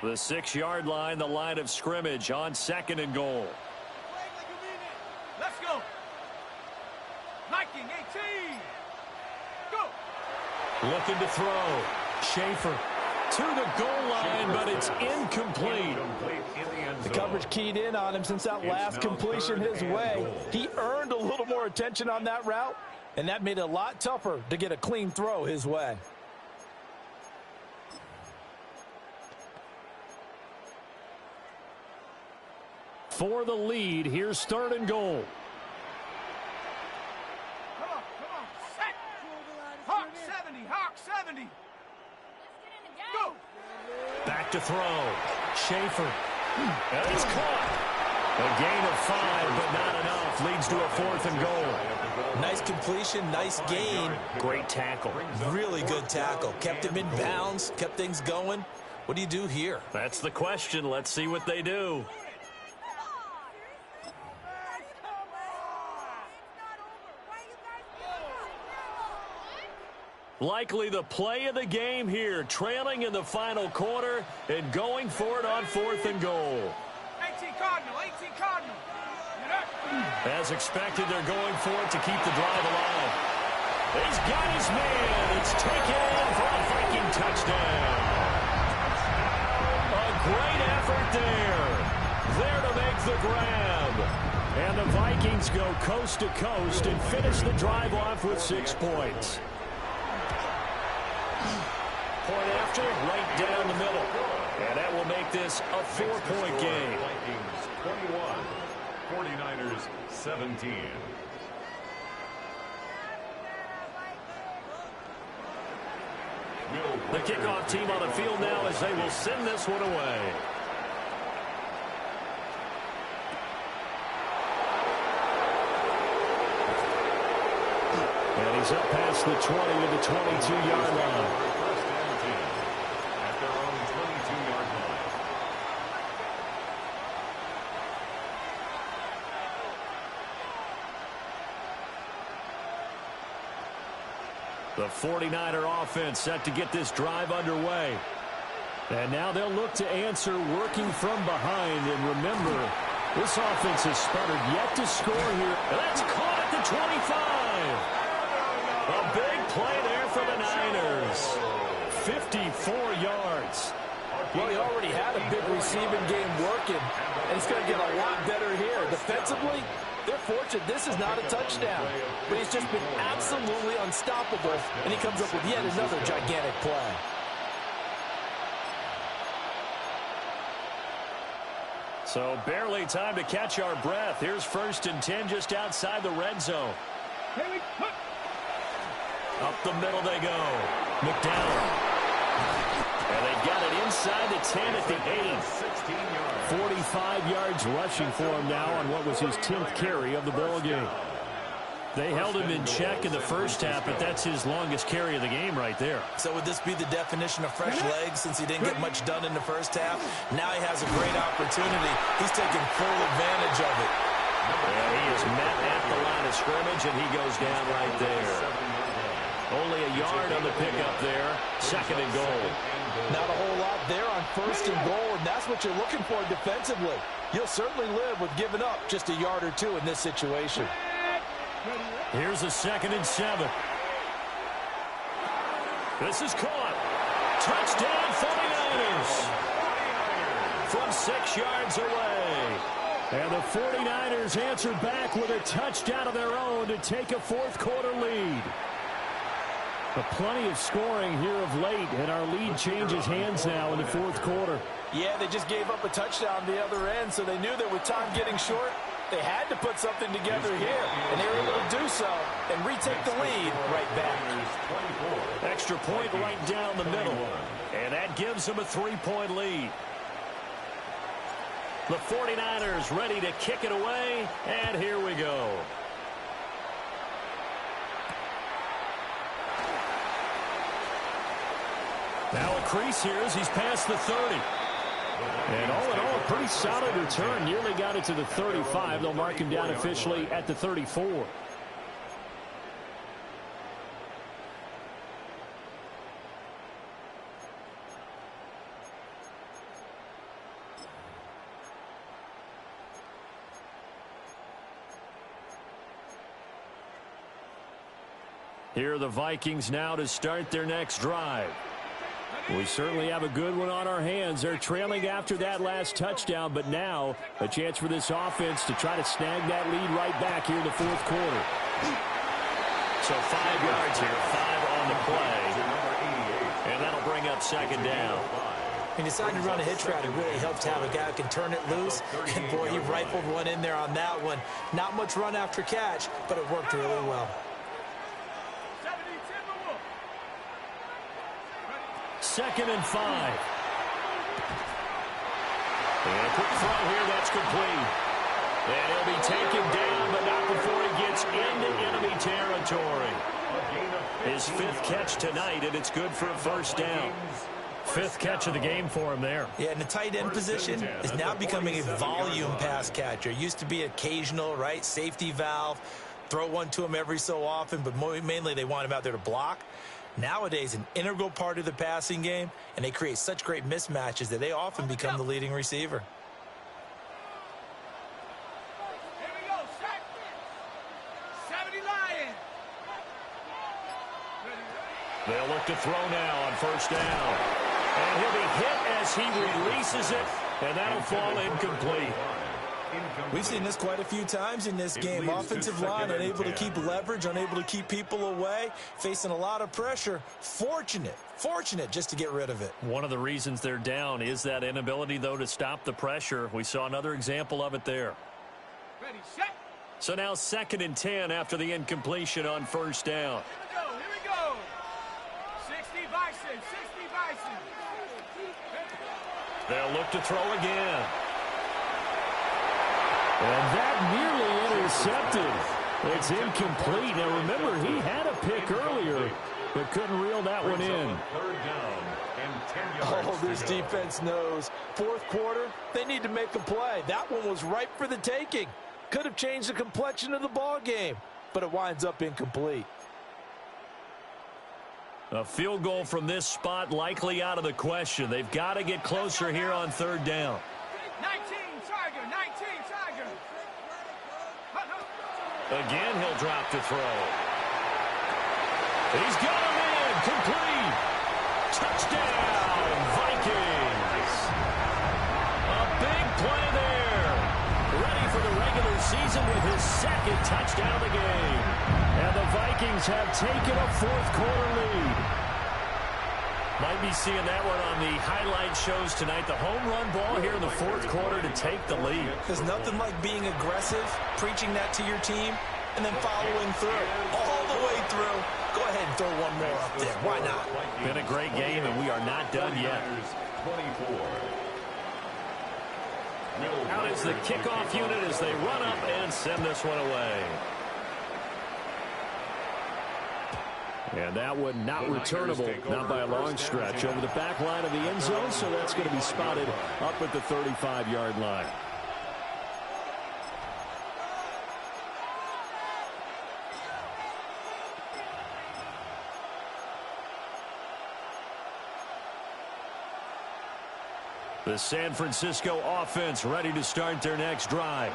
The 6-yard line, the line of scrimmage on 2nd and goal. Let's go. Liking 18. Go. Looking to throw. Schaefer to the goal line, but it's incomplete. The coverage keyed in on him since that last completion his way. He earned a little more attention on that route, and that made it a lot tougher to get a clean throw his way. For the lead, here's 3rd and goal. Come on, set. Hawk 70, Hawk 70. Go. Back to throw. Schaefer. And it's caught. A gain of 5, but not enough. Leads to a 4th and goal. Nice completion, nice gain. Great tackle. Really good tackle. Kept him in bounds, kept things going. What do you do here? That's the question. Let's see what they do. Likely the play of the game here, trailing in the final quarter and going for it on 4th and goal. 18 Cardinal, 18 Cardinal. As expected, they're going for it to keep the drive alive. He's got his man. It's taken in for a Viking touchdown. A great effort there. There to make the grab. And the Vikings go coast to coast and finish the drive off with 6 points. Point after, right down the middle. And that will make this a 4-point game. Vikings 21, 49ers 17. The kickoff team on the field now as they will send this one away. And he's up past the 20 to the 22-yard line. First and 10 at their own 22-yard line. The 49er offense set to get this drive underway. And now they'll look to answer working from behind. And remember, this offense has sputtered yet to score here. And that's caught at the 25. A big play there for the Niners. 54 yards. Well, he already had a big receiving game working, and it's going to get a lot better here. Defensively, they're fortunate this is not a touchdown, but he's just been absolutely unstoppable, and he comes up with yet another gigantic play. So barely time to catch our breath. Here's 1st and 10 just outside the red zone. Up the middle they go. McDowell. And they got it inside the 10 at the 8. 45 yards rushing for him now on what was his 10th carry of the ball game. They held him in check in the first half, but that's his longest carry of the game right there. So would this be the definition of fresh legs since he didn't get much done in the first half? Now he has a great opportunity. He's taking full advantage of it. And he is met at the line of scrimmage, and he goes down right there. Only a yard on the pickup there. 2nd and goal. Not a whole lot there on 1st and goal, and that's what you're looking for defensively. You'll certainly live with giving up just a yard or 2 in this situation. Here's a 2nd and 7. This is caught. Touchdown 49ers. From 6 yards away. And the 49ers answer back with a touchdown of their own to take a 4th quarter lead. But plenty of scoring here of late, and our lead changes hands now in the 4th quarter. Yeah, they just gave up a touchdown the other end, so they knew that with time getting short, they had to put something together here, and they were able to do so and retake the lead right back. Extra point right down the middle, and that gives them a 3-point lead. The 49ers ready to kick it away, and here we go. Now a crease here as he's past the 30. And all in all, a pretty solid return. Nearly got it to the 35. They'll mark him down officially at the 34. Here are the Vikings now to start their next drive. We certainly have a good one on our hands. They're trailing after that last touchdown, but now a chance for this offense to try to snag that lead right back here in the 4th quarter. So 5 yards here, 5 on the play, and that'll bring up 2nd down. He decided to run a hitch route. It really helps to have a guy who can turn it loose, and boy, he rifled one in there on that one. Not much run after catch, but it worked really well. 2nd and 5. And a quick throw here, that's complete. And he'll be taken down, but not before he gets into enemy territory. His 5th catch tonight, and it's good for a first down. 5th catch of the game for him there. Yeah, and the tight end position is now becoming a volume pass catcher. Used to be occasional, right? Safety valve. Throw one to him every so often, but mainly they want him out there to block. Nowadays, an integral part of the passing game, and they create such great mismatches that they often become the leading receiver. Here we go, set. 70 Lions. They'll look to throw now on first down. And he'll be hit as he releases it, and that'll fall incomplete. We've seen this quite a few times in this game. Offensive line unable to keep leverage, unable to keep people away, facing a lot of pressure. Fortunate just to get rid of it. One of the reasons they're down is that inability, though, to stop the pressure. We saw another example of it there. Ready, set. So now 2nd and 10 after the incompletion on first down. Here we go. 60 Bison, 60 Bison. They'll look to throw again. And that nearly intercepted. It's incomplete. Now, remember, he had a pick earlier, but couldn't reel that one in. Oh, this defense knows. 4th quarter, they need to make a play. That one was ripe for the taking. Could have changed the complexion of the ball game, but it winds up incomplete. A field goal from this spot likely out of the question. They've got to get closer here on 3rd down. 19 Tiger, 19 Tiger. Again, he'll drop to throw. He's got him in. Complete. Touchdown, Vikings. A big play there. Ready for the regular season with his 2nd touchdown of the game. And the Vikings have taken a 4th quarter lead. Might be seeing that one on the highlight shows tonight. The home run ball here in the 4th quarter to take the lead. There's nothing like being aggressive, preaching that to your team, and then following through. All the way through. Go ahead and throw one more up there. Why not? Been a great game, and we are not done yet. Out is the kickoff unit as they run up and send this one away. And that one not returnable, not by a long stretch, over the back line of the end zone, so that's going to be spotted up at the 35-yard line. The San Francisco offense ready to start their next drive.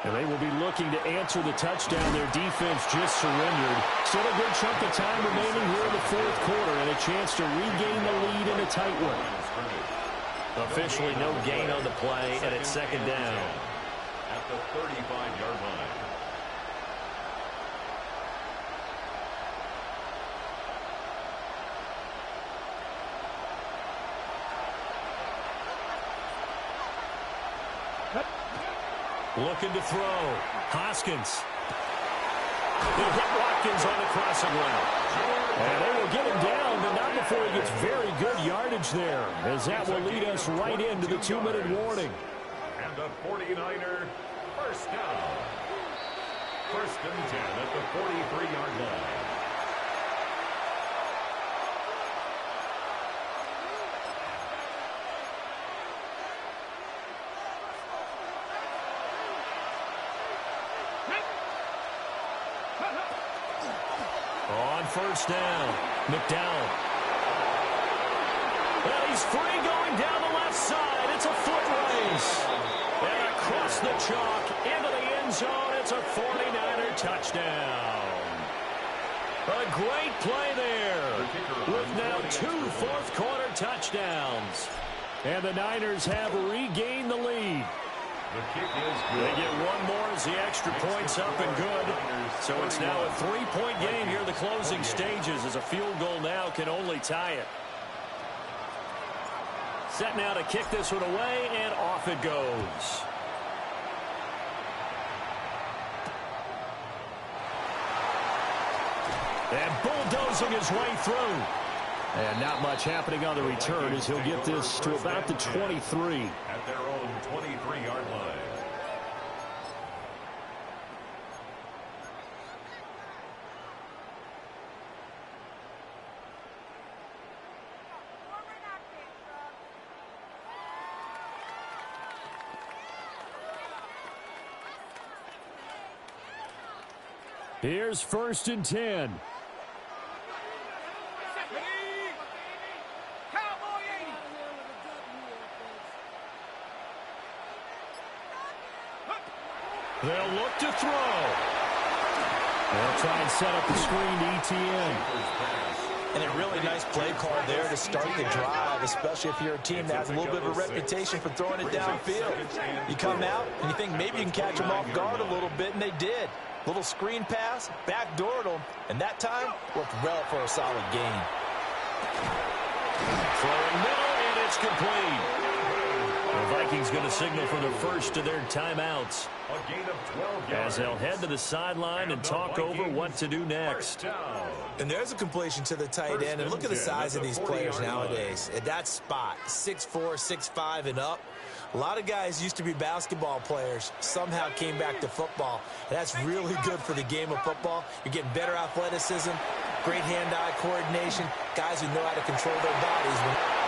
And they will be looking to answer the touchdown. Their defense just surrendered. Still a good chunk of time remaining here in the 4th quarter and a chance to regain the lead in a tight one. Officially no gain on the play, and it's 2nd down. At the 35-yard line. Looking to throw. Hoskins. He'll hit Watkins on the crossing route. And they will get him down, but not before he gets very good yardage there, as that will lead us right into the 2-minute warning. And a 49er first down. 1st and 10 at the 43-yard line. On first down, McDowell. Well, he's free going down the left side. It's a foot race. And across the chalk into the end zone, it's a 49er touchdown. A great play there with now 2 fourth-quarter touchdowns. And the Niners have regained the lead. They get one more as the extra point's up and good. So it's now a 3-point game here in the closing stages, as a field goal now can only tie it. Set now to kick this one away, and off it goes. And bulldozing his way through. And not much happening on the return as he'll get this to about the 23. At their own 23-yard line. Here's 1st and 10. They'll look to throw. They'll try and set up the screen to ETN. And a really nice play call there to start the drive, especially if you're a team that has a little bit of a reputation for throwing it downfield. You come out and you think maybe you can catch them off guard a little bit, and they did. Little screen pass, backdoored them, and that time worked well for a solid gain. Throwing middle, and it's complete. The Vikings going to signal for the first of their timeouts. A gain of 12 yards. As they'll head to the sideline and talk over what to do next. And there's a completion to the tight end. And look at the size of these players nowadays. At that spot, 6'4", 6'5", and up. A lot of guys used to be basketball players, somehow came back to football. And that's really good for the game of football. You're getting better athleticism, great hand-eye coordination, guys who know how to control their bodies.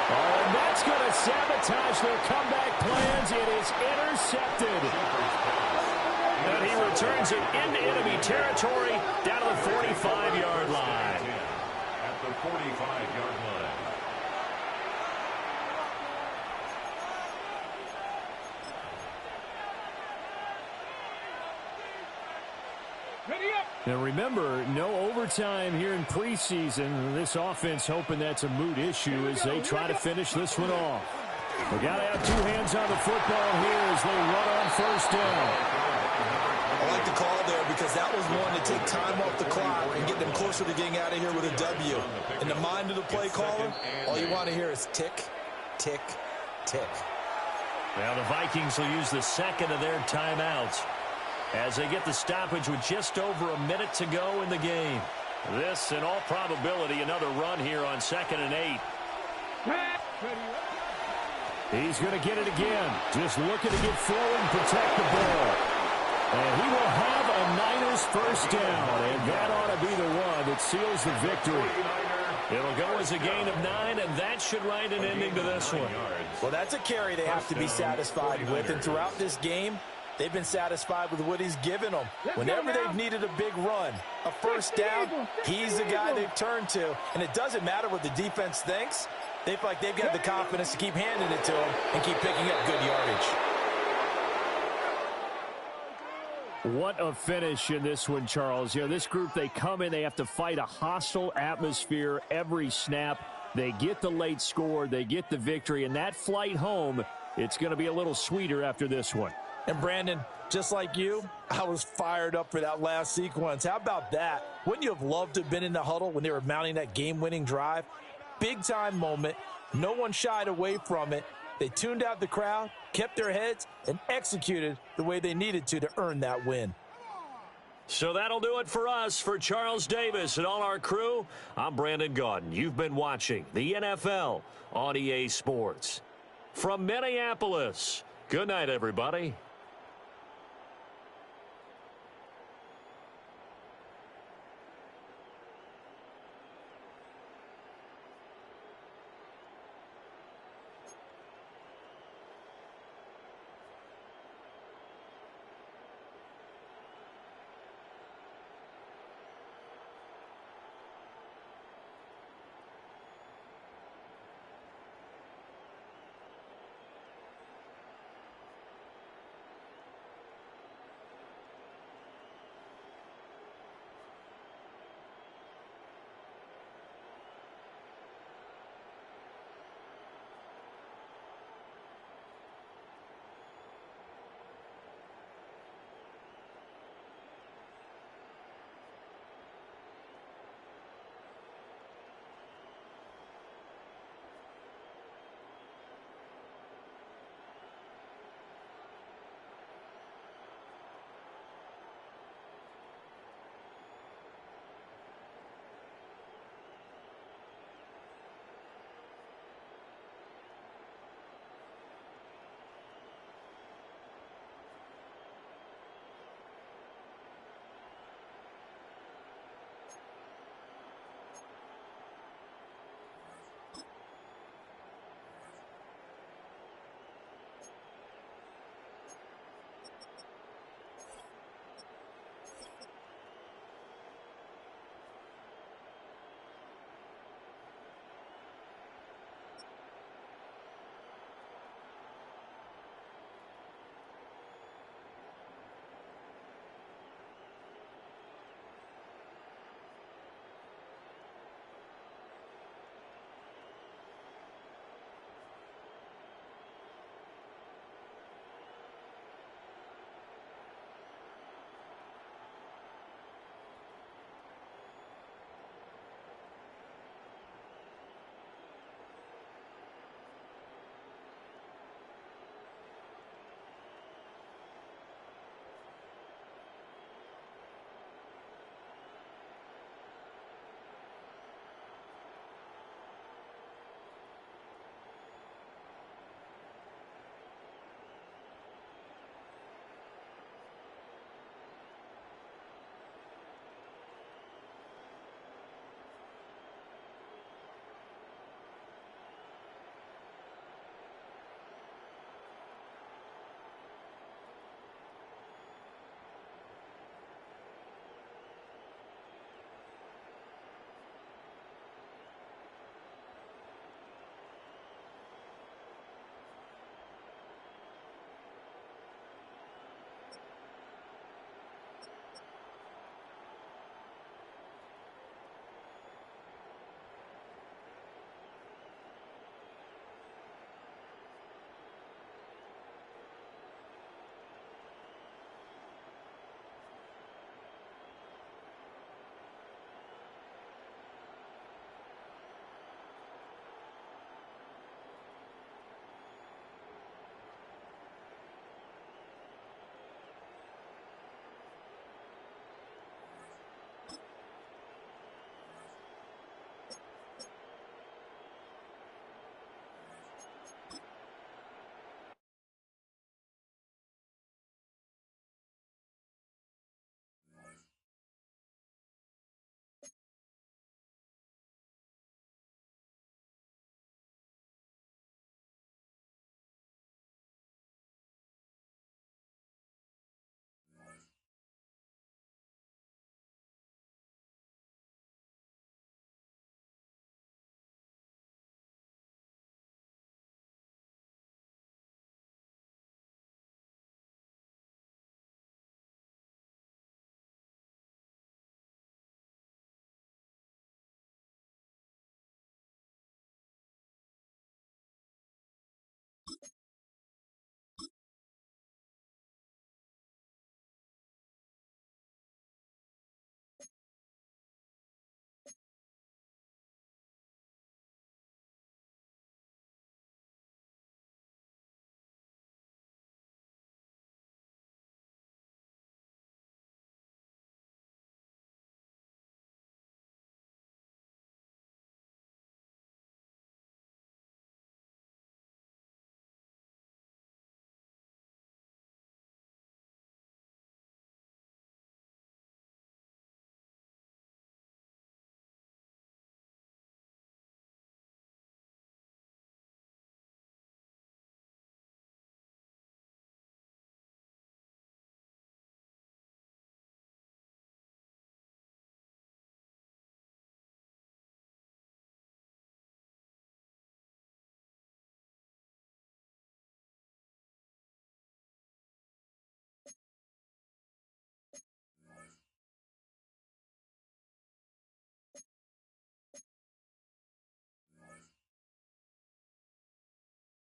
Oh, and that's going to sabotage their comeback plans. It is intercepted. And he returns it into enemy territory down to the 45-yard line. At the 45-yard line. Now remember, no overtime here in preseason. This offense hoping that's a moot issue as they try to finish this one off. We got to have two hands on the football here as they run on 1st down. I like the call there because that was one to take time off the clock and get them closer to getting out of here with a W. In the mind of the play caller, all you want to hear is tick, tick, tick. Now the Vikings will use the second of their timeouts as they get the stoppage with just over a minute to go in the game. This, in all probability, another run here on 2nd and 8. He's going to get it again. Just looking to get forward and protect the ball. And he will have a Niners 1st down, and that ought to be the one that seals the victory. It'll go as a gain of 9, and that should write an ending to this one. Well, that's a carry they have to be satisfied with, and throughout this game, they've been satisfied with what he's given them. Whenever they've needed a big run, a 1st down, he's the guy they've turned to. And it doesn't matter what the defense thinks. They feel like they've got the confidence to keep handing it to him and keep picking up good yardage. What a finish in this one, Charles. You know, this group, they come in, they have to fight a hostile atmosphere every snap. They get the late score, they get the victory, and that flight home, it's going to be a little sweeter after this one. And Brandon, just like you, I was fired up for that last sequence. How about that? Wouldn't you have loved to have been in the huddle when they were mounting that game-winning drive? Big-time moment. No one shied away from it. They tuned out the crowd, kept their heads, and executed the way they needed to earn that win. So that'll do it for us. For Charles Davis and all our crew, I'm Brandon Gaudin. You've been watching the NFL on EA Sports. From Minneapolis, good night, everybody.